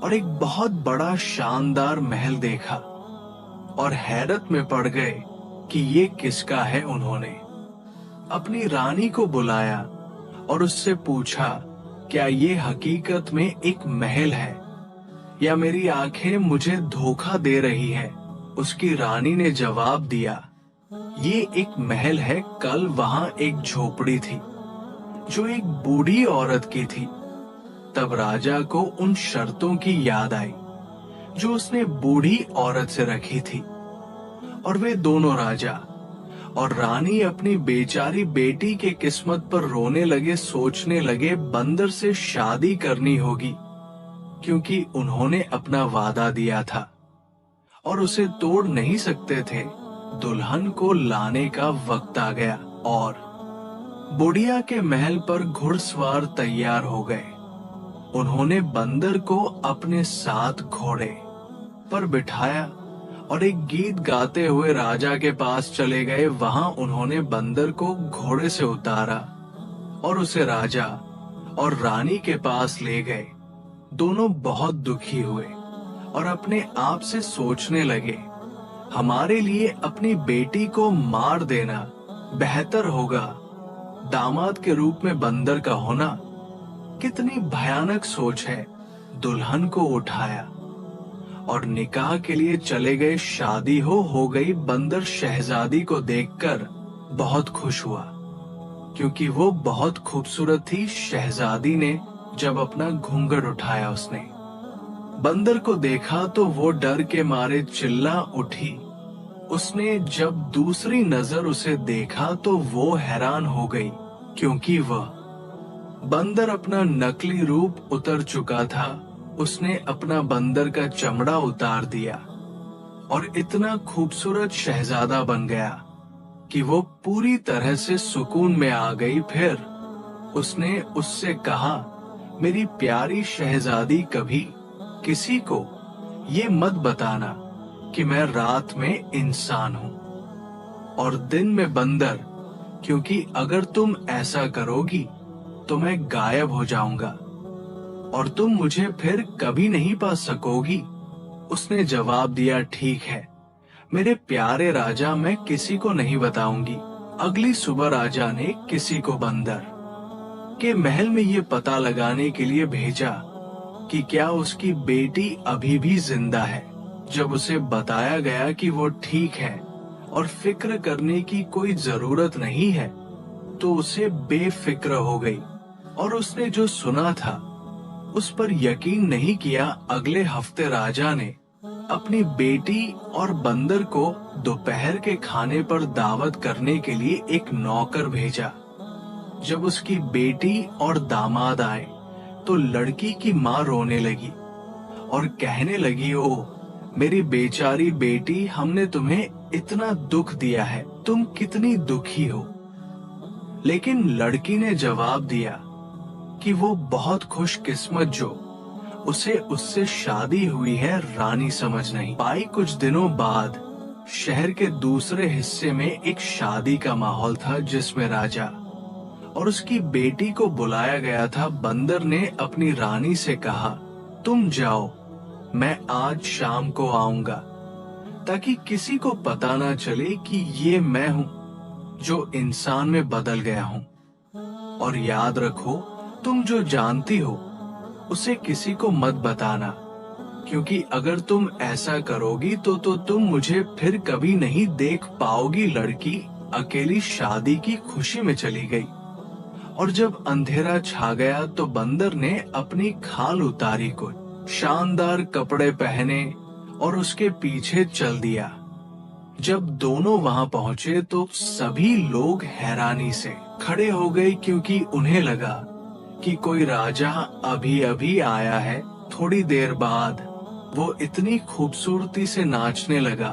और एक बहुत बड़ा शानदार महल देखा और हैरत में पड़ गए कि ये किसका है। उन्होंने अपनी रानी को बुलाया और उससे पूछा, क्या ये हकीकत में एक महल है या मेरी आंखें मुझे धोखा दे रही है? उसकी रानी ने जवाब दिया, ये एक महल है। कल वहां एक झोपड़ी थी जो एक बूढ़ी औरत की थी। तब राजा को उन शर्तों की याद आई जो उसने बूढ़ी औरत से रखी थी, और वे दोनों राजा और रानी अपनी बेचारी बेटी के किस्मत पर रोने लगे, सोचने लगे बंदर से शादी करनी होगी, क्योंकि उन्होंने अपना वादा दिया था और उसे तोड़ नहीं सकते थे। दुल्हन को लाने का वक्त आ गया और बुढ़िया के महल पर घुड़सवार तैयार हो गए। उन्होंने बंदर को अपने साथ घोड़े पर बिठाया और एक गीत गाते हुए राजा के पास चले गए। वहां उन्होंने बंदर को घोड़े से उतारा और उसे राजा और रानी के पास ले गए। दोनों बहुत दुखी हुए और अपने आप से सोचने लगे, हमारे लिए अपनी बेटी को मार देना बेहतर होगा। दामाद के रूप में बंदर का होना कितनी भयानक सोच है। दुल्हन को उठाया और निकाह के लिए चले गए। शादी हो गई। बंदर शहजादी को देखकर बहुत खुश हुआ, क्योंकि वो बहुत खूबसूरत थी। शहजादी ने जब अपना घूंघट उठाया, उसने बंदर को देखा तो वो डर के मारे चिल्ला उठी। उसने जब दूसरी नजर उसे देखा तो वो हैरान हो गई, क्योंकि वह बंदर अपना नकली रूप उतर चुका था। उसने अपना बंदर का चमड़ा उतार दिया और इतना खूबसूरत शहजादा बन गया कि वो पूरी तरह से सुकून में आ गई। फिर उसने उससे कहा, मेरी प्यारी शहजादी, कभी किसी को ये मत बताना कि मैं रात में इंसान हूं और दिन में बंदर, क्योंकि अगर तुम ऐसा करोगी तो मैं गायब हो जाऊंगा और तुम मुझे फिर कभी नहीं पा सकोगी। उसने जवाब दिया, ठीक है मेरे प्यारे राजा, मैं किसी को नहीं बताऊंगी। अगली सुबह राजा ने किसी को बंदर के महल में ये पता लगाने के लिए भेजा कि क्या उसकी बेटी अभी भी जिंदा है। जब उसे बताया गया कि वो ठीक है और फिक्र करने की कोई जरूरत नहीं है, तो उसे बेफिक्र हो गई और उसने जो सुना था उस पर यकीन नहीं किया। अगले हफ्ते राजा ने अपनी बेटी और बंदर को दोपहर के खाने पर दावत करने के लिए एक नौकर भेजा। जब उसकी बेटी और दामाद आए तो लड़की की माँ रोने लगी और कहने लगी, ओ मेरी बेचारी बेटी, हमने तुम्हें इतना दुख दिया है, तुम कितनी दुखी हो। लेकिन लड़की ने जवाब दिया कि वो बहुत खुशकिस्मत जो उसे उससे शादी हुई है, रानी समझ नहीं पाई। कुछ दिनों बाद शहर के दूसरे हिस्से में एक शादी का माहौल था, जिसमें राजा और उसकी बेटी को बुलाया गया था। बंदर ने अपनी रानी से कहा, तुम जाओ, मैं आज शाम को आऊंगा, ताकि किसी को पता ना चले कि ये मैं हूँ जो इंसान में बदल गया हूँ। और याद रखो, तुम जो जानती हो उसे किसी को मत बताना, क्योंकि अगर तुम ऐसा करोगी तो तुम मुझे फिर कभी नहीं देख पाओगी। लड़की अकेली शादी की खुशी में चली गई और जब अंधेरा छा गया तो बंदर ने अपनी खाल उतारी को शानदार कपड़े पहने और उसके पीछे चल दिया। जब दोनों वहां पहुंचे तो सभी लोग हैरानी से खड़े हो गए, क्योंकि उन्हें लगा कि कोई राजा अभी अभी आया है। थोड़ी देर बाद वो इतनी खूबसूरती से नाचने लगा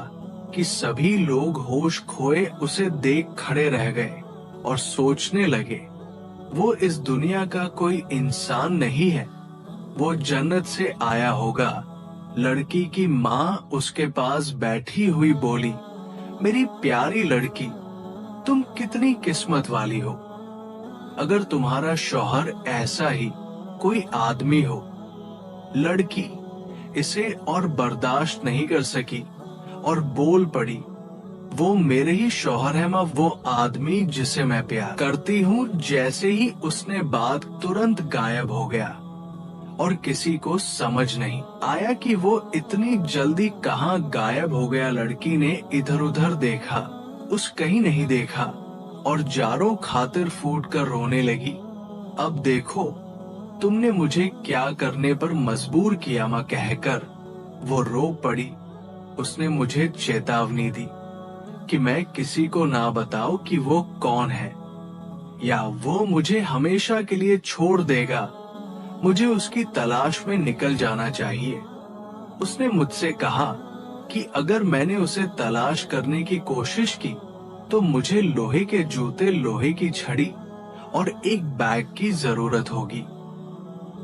कि सभी लोग होश खोए उसे देख खड़े रह गए और सोचने लगे, वो इस दुनिया का कोई इंसान नहीं है, वो जन्नत से आया होगा। लड़की की माँ उसके पास बैठी हुई बोली, मेरी प्यारी लड़की, तुम कितनी किस्मत वाली हो। अगर तुम्हारा शौहर ऐसा ही कोई आदमी हो। लड़की इसे और बर्दाश्त नहीं कर सकी और बोल पड़ी, वो मेरे ही शौहर है, माँ, वो आदमी जिसे मैं प्यार करती हूँ। जैसे ही उसने बात, तुरंत गायब हो गया और किसी को समझ नहीं आया कि वो इतनी जल्दी कहाँ गायब हो गया। लड़की ने इधर उधर देखा, उस कहीं नहीं देखा और जारों खातिर फूट कर रोने लगी। अब देखो तुमने मुझे क्या करने पर मजबूर किया, माँ, कहकर वो रो पड़ी। उसने मुझे चेतावनी दी कि मैं किसी को ना बताऊं कि वो कौन है, या वो मुझे हमेशा के लिए छोड़ देगा। मुझे उसकी तलाश में निकल जाना चाहिए। उसने मुझसे कहा कि अगर मैंने उसे तलाश करने की कोशिश की तो मुझे लोहे के जूते, लोहे की छड़ी और एक बैग की जरूरत होगी।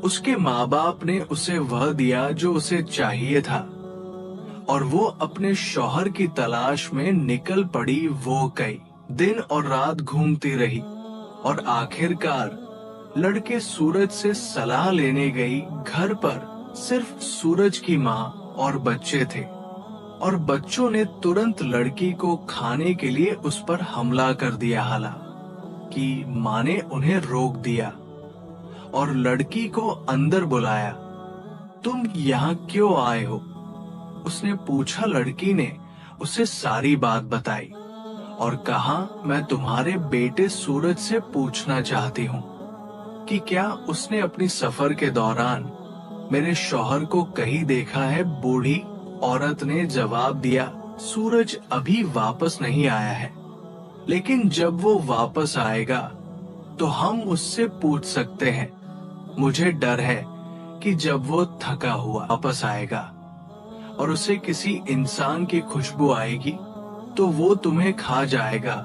उसके माँ बाप ने उसे वह दिया जो उसे चाहिए था, और वो अपने शौहर की तलाश में निकल पड़ी। वो कई दिन और रात घूमती रही और आखिरकार लड़के सूरज से सलाह लेने गई। घर पर सिर्फ सूरज की माँ और बच्चे थे, और बच्चों ने तुरंत लड़की को खाने के लिए उस पर हमला कर दिया। हालांकि माँ ने उन्हें रोक दिया और लड़की को अंदर बुलाया। तुम यहाँ क्यों आए हो? उसने पूछा। लड़की ने उसे सारी बात बताई और कहा, मैं तुम्हारे बेटे सूरज से पूछना चाहती हूँ कि क्या उसने अपनी सफर के दौरान मेरे शौहर को कहीं देखा है। बूढ़ी औरत ने जवाब दिया, सूरज अभी वापस नहीं आया है, लेकिन जब वो वापस आएगा तो हम उससे पूछ सकते हैं। मुझे डर है कि जब वो थका हुआ वापस आएगा और उसे किसी इंसान की खुशबू आएगी तो वो तुम्हें खा जाएगा।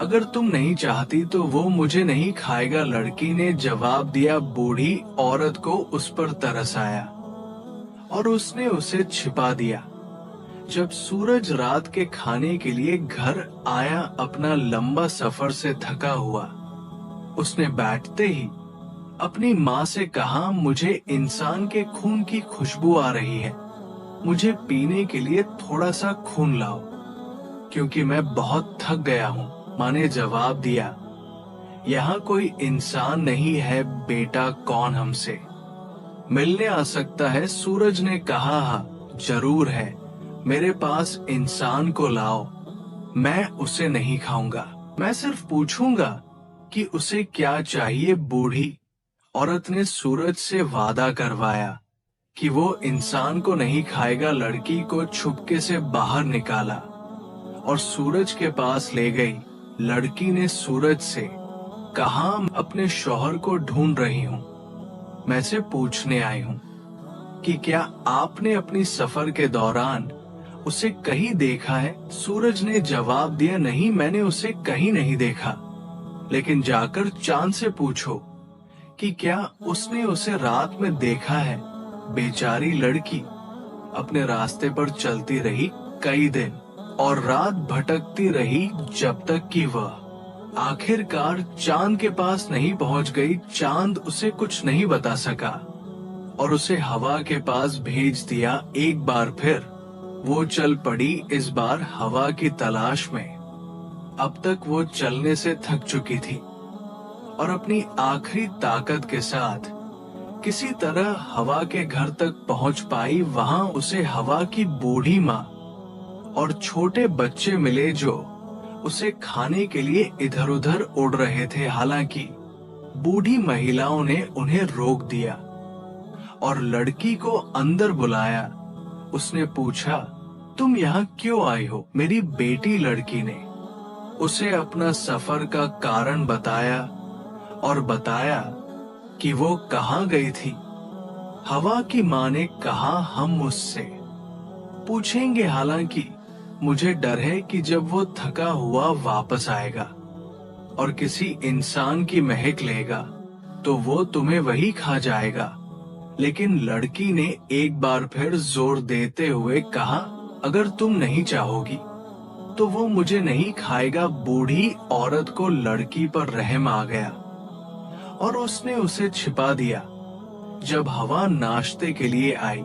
अगर तुम नहीं चाहती तो वो मुझे नहीं खाएगा। लड़की ने जवाब दिया। बूढ़ी औरत को उस पर तरस आया और उसने उसे छिपा दिया। जब सूरज रात के खाने के लिए घर आया, अपना लंबा सफर से थका हुआ, उसने बैठते ही अपनी माँ से कहा, मुझे इंसान के खून की खुशबू आ रही है, मुझे पीने के लिए थोड़ा सा खून लाओ, क्योंकि मैं बहुत थक गया हूँ। माँ ने जवाब दिया, यहाँ कोई इंसान नहीं है बेटा, कौन हमसे मिलने आ सकता है? सूरज ने कहा, हाँ जरूर है, मेरे पास इंसान को लाओ, मैं उसे नहीं खाऊंगा, मैं सिर्फ पूछूंगा कि उसे क्या चाहिए। बूढ़ी औरत ने सूरज से वादा करवाया कि वो इंसान को नहीं खाएगा। लड़की को छुपके से बाहर निकाला और सूरज के पास ले गई। लड़की ने सूरज से कहा, अपने शौहर को ढूंढ रही हूँ, मैं से पूछने आई हूँ कि क्या आपने अपनी सफर के दौरान उसे कहीं देखा है? सूरज ने जवाब दिया, नहीं, मैंने उसे कहीं नहीं देखा, लेकिन जाकर चांद से पूछो कि क्या उसने उसे रात में देखा है। बेचारी लड़की अपने रास्ते पर चलती रही कई दिन और रात भटकती रही, जब तक कि वह आखिरकार चांद के पास नहीं पहुंच गई। चांद उसे कुछ नहीं बता सका और उसे हवा के पास भेज दिया। एक बार फिर वो चल पड़ी, इस बार हवा की तलाश में। अब तक वो चलने से थक चुकी थी और अपनी आखिरी ताकत के साथ किसी तरह हवा के घर तक पहुंच पाई। वहां उसे हवा की बूढ़ी माँ और छोटे बच्चे मिले जो उसे खाने के लिए इधर उधर उड़ रहे थे। हालांकि बूढ़ी महिलाओं ने उन्हें रोक दिया और लड़की को अंदर बुलाया। उसने पूछा, तुम यहाँ क्यों आई हो? मेरी बेटी लड़की ने उसे अपना सफर का कारण बताया और बताया कि वो कहाँ गई थी। हवा की माँ ने कहा, हम उससे पूछेंगे, हालांकि मुझे डर है कि जब वो थका हुआ वापस आएगा और किसी इंसान की महक लेगा तो वो तुम्हें वही खा जाएगा। लेकिन लड़की ने एक बार फिर जोर देते हुए कहा, अगर तुम नहीं चाहोगी तो वो मुझे नहीं खाएगा। बूढ़ी औरत को लड़की पर रहम आ गया और उसने उसे छिपा दिया। जब हवा नाश्ते के लिए आई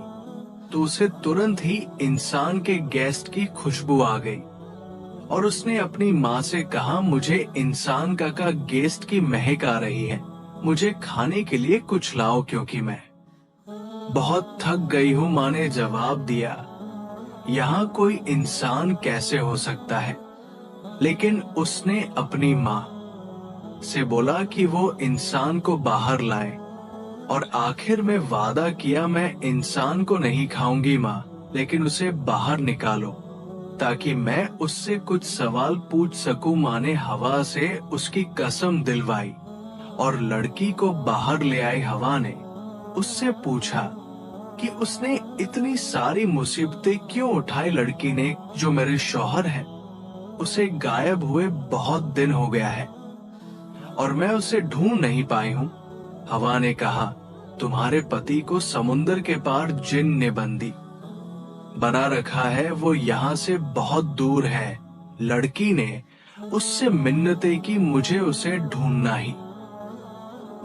तो उसे तुरंत ही इंसान के गेस्ट की खुशबू आ गई और उसने अपनी माँ से कहा, मुझे इंसान का गेस्ट की महक आ रही है, मुझे खाने के लिए कुछ लाओ क्योंकि मैं बहुत थक गई हूँ। माँ ने जवाब दिया, यहाँ कोई इंसान कैसे हो सकता है? लेकिन उसने अपनी माँ से बोला कि वो इंसान को बाहर लाए और आखिर में वादा किया, मैं इंसान को नहीं खाऊंगी माँ, लेकिन उसे बाहर निकालो। ताकि मैं उससे कुछ सवाल पूछ सकूं। माँ ने हवा से उसकी कसम दिलवाई और लड़की को बाहर ले आई। हवा ने उससे पूछा कि उसने इतनी सारी मुसीबतें क्यों उठाई। लड़की ने, जो मेरे शौहर है, उसे गायब हुए बहुत दिन हो गया है और मैं उसे ढूंढ नहीं पाई हूँ। हवा ने कहा, तुम्हारे पति को समुंदर के पार जिन ने बंदी बना रखा है, वो यहाँ से बहुत दूर है। लड़की ने उससे मिन्नतें की, मुझे उसे ढूंढना ही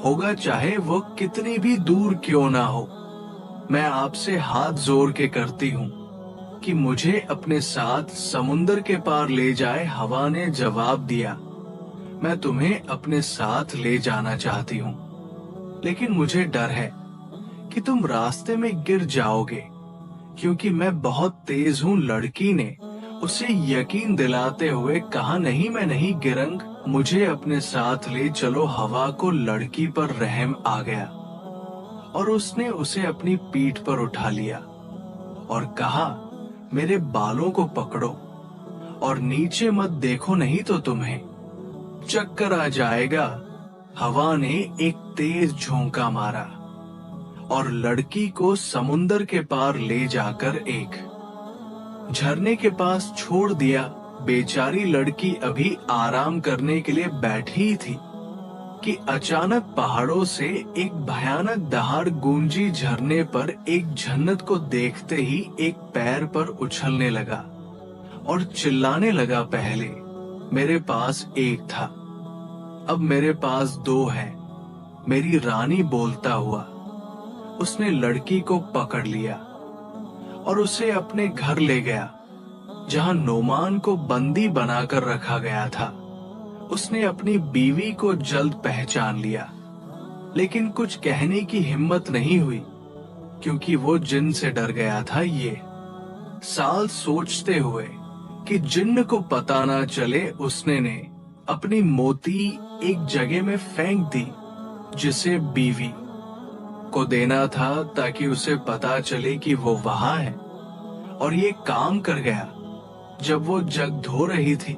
होगा, चाहे वो कितनी भी दूर क्यों ना हो। मैं आपसे हाथ जोड़ के करती हूँ कि मुझे अपने साथ समुंदर के पार ले जाए। हवा ने जवाब दिया, मैं तुम्हें अपने साथ ले जाना चाहती हूँ, लेकिन मुझे डर है कि तुम रास्ते में गिर जाओगे, क्योंकि मैं बहुत तेज हूँ। लड़की ने उसे यकीन दिलाते हुए कहा, नहीं, मैं नहीं गिरंग, मुझे अपने साथ ले चलो। हवा को लड़की पर रहम आ गया और उसने उसे अपनी पीठ पर उठा लिया और कहा, मेरे बालों को पकड़ो और नीचे मत देखो, नहीं तो तुम्हें चक्कर आ जाएगा। हवा ने एक तेज झोंका मारा और लड़की को समुंदर के पार ले जाकर एक झरने के पास छोड़ दिया। बेचारी लड़की अभी आराम करने के लिए बैठी ही थी कि अचानक पहाड़ों से एक भयानक दहाड़ गूंजी। झरने पर एक जन्नत को देखते ही एक पैर पर उछलने लगा और चिल्लाने लगा, पहले मेरे पास एक था, अब मेरे पास दो है। मेरी रानी बोलता हुआ उसने लड़की को पकड़ लिया और उसे अपने घर ले गया, जहां नोमान को बंदी बनाकर रखा गया था। उसने अपनी बीवी को जल्द पहचान लिया, लेकिन कुछ कहने की हिम्मत नहीं हुई, क्योंकि वो जिन्न से डर गया था। ये साल सोचते हुए कि जिन्न को पता ना चले, उसने ने अपनी मोती एक जगह में फेंक दी, जिसे बीवी को देना था, ताकि उसे पता चले कि वो वहां है। और ये काम कर गया। जब वो जग धो रही थी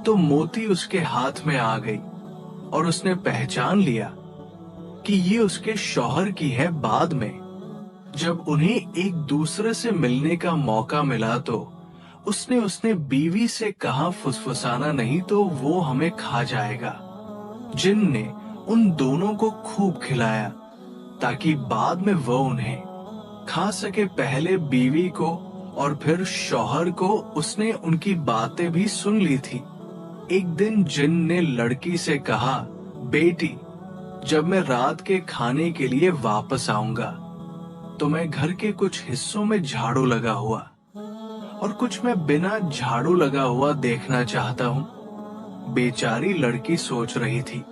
तो मोती उसके हाथ में आ गई और उसने पहचान लिया कि ये उसके शौहर की है। बाद में जब उन्हें एक दूसरे से मिलने का मौका मिला तो उसने बीवी से कहा, फुसफुसाना नहीं तो वो हमें खा जाएगा। जिन्न ने उन दोनों को खूब खिलाया ताकि बाद में वो उन्हें खा सके। पहले बीवी को और फिर शौहर को। उसने उनकी बातें भी सुन ली थी। एक दिन जिन्न ने लड़की से कहा, बेटी, जब मैं रात के खाने के लिए वापस आऊंगा तो मैं घर के कुछ हिस्सों में झाड़ू लगा हुआ और कुछ में बिना झाड़ू लगा हुआ देखना चाहता हूँ। बेचारी लड़की सोच रही थी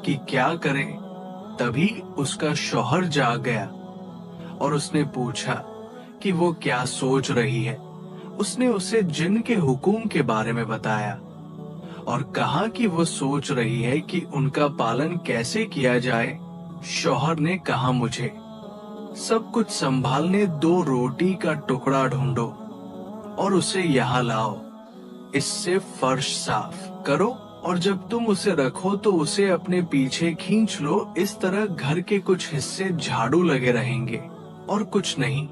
कि क्या करे। तभी उसका शौहर जाग गया और उसने पूछा कि वो क्या सोच रही है। उसने उसे जिन्न के हुक्म के बारे में बताया और कहा कि वो सोच रही है कि उनका पालन कैसे किया जाए। शौहर ने कहा, मुझे सब कुछ संभालने 2 रोटी का टुकड़ा ढूंढो और उसे यहाँ लाओ। इससे फर्श साफ करो और जब तुम उसे रखो तो उसे अपने पीछे खींच लो। इस तरह घर के कुछ हिस्से झाड़ू लगे रहेंगे और कुछ नहीं।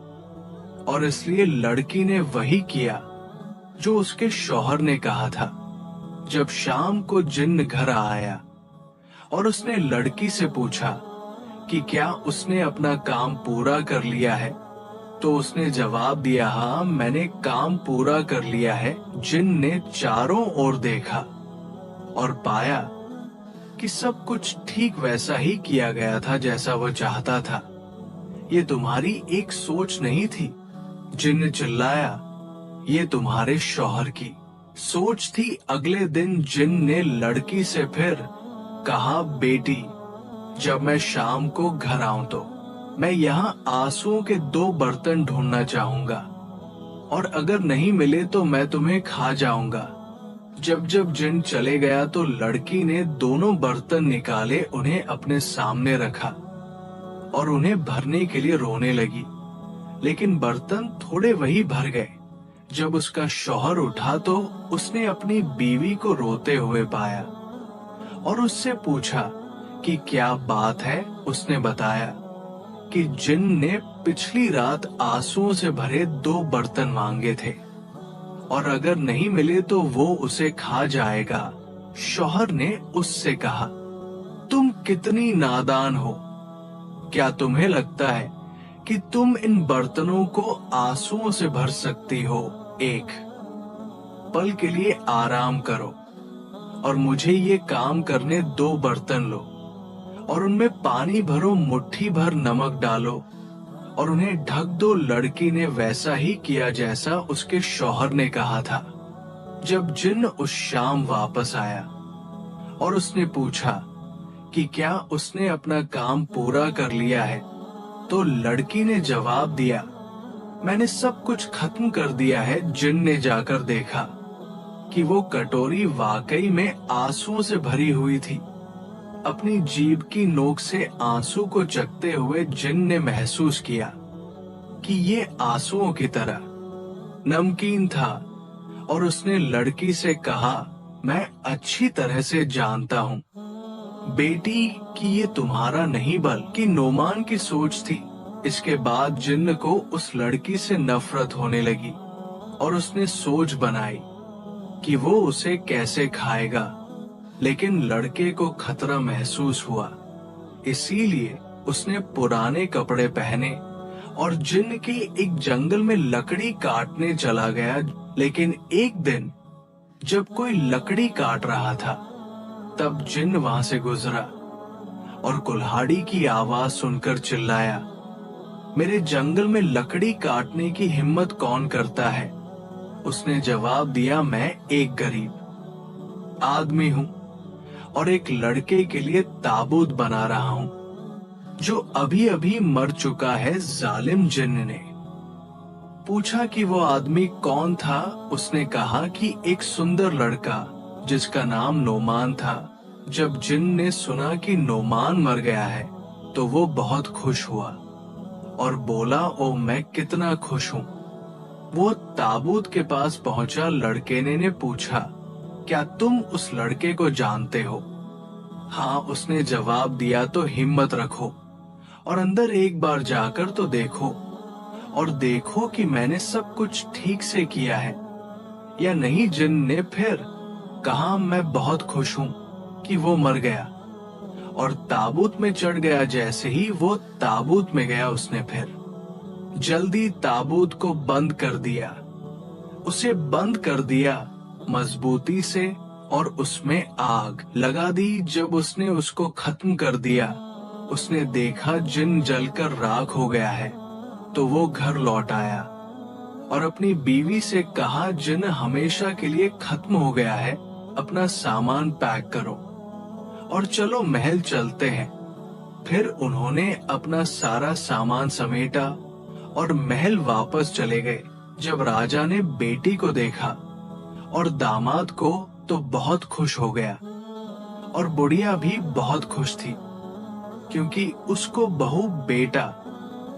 और इसलिए लड़की ने वही किया जो उसके शौहर ने कहा था। जब शाम को जिन्न घर आया और उसने लड़की से पूछा कि क्या उसने अपना काम पूरा कर लिया है, तो उसने जवाब दिया, हाँ, मैंने काम पूरा कर लिया है। जिन्न ने चारों ओर देखा और पाया कि सब कुछ ठीक वैसा ही किया गया था जैसा वो चाहता था। ये तुम्हारी एक सोच नहीं थी, जिन्न चिल्लाया, ये तुम्हारे शौहर की सोच थी। अगले दिन जिन्न ने लड़की से फिर कहा, बेटी, जब मैं शाम को घर आऊं तो मैं यहाँ आंसुओं के 2 बर्तन ढूंढना चाहूंगा और अगर नहीं मिले तो मैं तुम्हें खा जाऊंगा। जब जिन्न चले गया तो लड़की ने दोनों बर्तन निकाले, उन्हें अपने सामने रखा और उन्हें भरने के लिए रोने लगी, लेकिन बर्तन थोड़े वही भर गए जब उसका शौहर उठा तो उसने अपनी बीवी को रोते हुए पाया और उससे पूछा कि क्या बात है। उसने बताया कि जिन ने पिछली रात आंसुओं से भरे 2 बर्तन मांगे थे और अगर नहीं मिले तो वो उसे खा जाएगा। शौहर ने उससे कहा, तुम कितनी नादान हो, क्या तुम्हें लगता है कि तुम इन बर्तनों को आंसुओं से भर सकती हो? एक पल के लिए आराम करो और मुझे ये काम करने 2 बर्तन लो और उनमें पानी भरो, मुट्ठी भर नमक डालो और उन्हें ढक दो। लड़की ने वैसा ही किया जैसा उसके शौहर ने कहा था। जब जिन्न उस शाम वापस आया और उसने पूछा कि क्या उसने अपना काम पूरा कर लिया है, तो लड़की ने जवाब दिया, मैंने सब कुछ खत्म कर दिया है। जिन्न ने जाकर देखा कि वो कटोरी वाकई में आंसुओं से भरी हुई थी। अपनी जीभ की नोक से आंसू को चखते हुए जिन्न ने महसूस किया कि ये आंसुओं की तरह नमकीन था और उसने लड़की से कहा, मैं अच्छी तरह से जानता हूँ बेटी कि ये तुम्हारा नहीं बल्कि नोमान की सोच थी। इसके बाद जिन्न को उस लड़की से नफरत होने लगी और उसने सोच बनाई कि वो उसे कैसे खाएगा, लेकिन लड़के को खतरा महसूस हुआ। इसीलिए उसने पुराने कपड़े पहने और जिन्न के एक जंगल में लकड़ी काटने चला गया। लेकिन एक दिन जब कोई लकड़ी काट रहा था, तब जिन्न वहां से गुजरा और कुल्हाड़ी की आवाज सुनकर चिल्लाया, मेरे जंगल में लकड़ी काटने की हिम्मत कौन करता है? उसने जवाब दिया, मैं एक गरीब आदमी हूँ और एक लड़के के लिए ताबूत बना रहा हूँ जो अभी अभी मर चुका है। जालिम जिन्न ने पूछा कि वो आदमी कौन था। उसने कहा कि एक सुंदर लड़का जिसका नाम नोमान था। जब जिन्न ने सुना कि नोमान मर गया है तो वो बहुत खुश हुआ और बोला, ओ मैं कितना खुश हूँ। वो ताबूत के पास पहुंचा। लड़के ने पूछा, क्या तुम उस लड़के को जानते हो? हाँ, उसने जवाब दिया। तो हिम्मत रखो और अंदर एक बार जाकर तो देखो और देखो कि मैंने सब कुछ ठीक से किया है या नहीं। जिन्न ने फिर कहा, मैं बहुत खुश हूँ कि वो मर गया और ताबूत में चढ़ गया। जैसे ही वो ताबूत में गया, उसने फिर जल्दी ताबूत को बंद कर दिया। उसे बंद कर दिया मजबूती से और उसमें आग लगा दी। जब उसने उसको खत्म कर दिया, उसने देखा जिन्न जलकर राख हो गया है। तो वो घर लौट आया और अपनी बीवी से कहा, जिन्न हमेशा के लिए खत्म हो गया है, अपना सामान पैक करो और चलो महल चलते हैं। फिर उन्होंने अपना सारा सामान समेटा और महल वापस चले गए। जब राजा ने बेटी को देखा और दामाद को तो बहुत खुश हो गया और बुढ़िया भी बहुत खुश थी, क्योंकि उसको बहू बेटा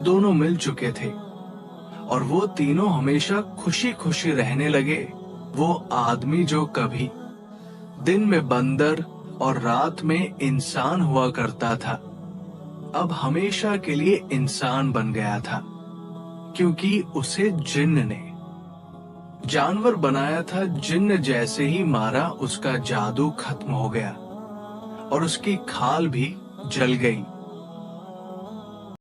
दोनों मिल चुके थे और वो तीनों हमेशा खुशी खुशी रहने लगे। वो आदमी जो कभी दिन में बंदर और रात में इंसान हुआ करता था, अब हमेशा के लिए इंसान बन गया था, क्योंकि उसे जिन्न ने जानवर बनाया था। जिन्न जैसे ही मारा, उसका जादू खत्म हो गया और उसकी खाल भी जल गई।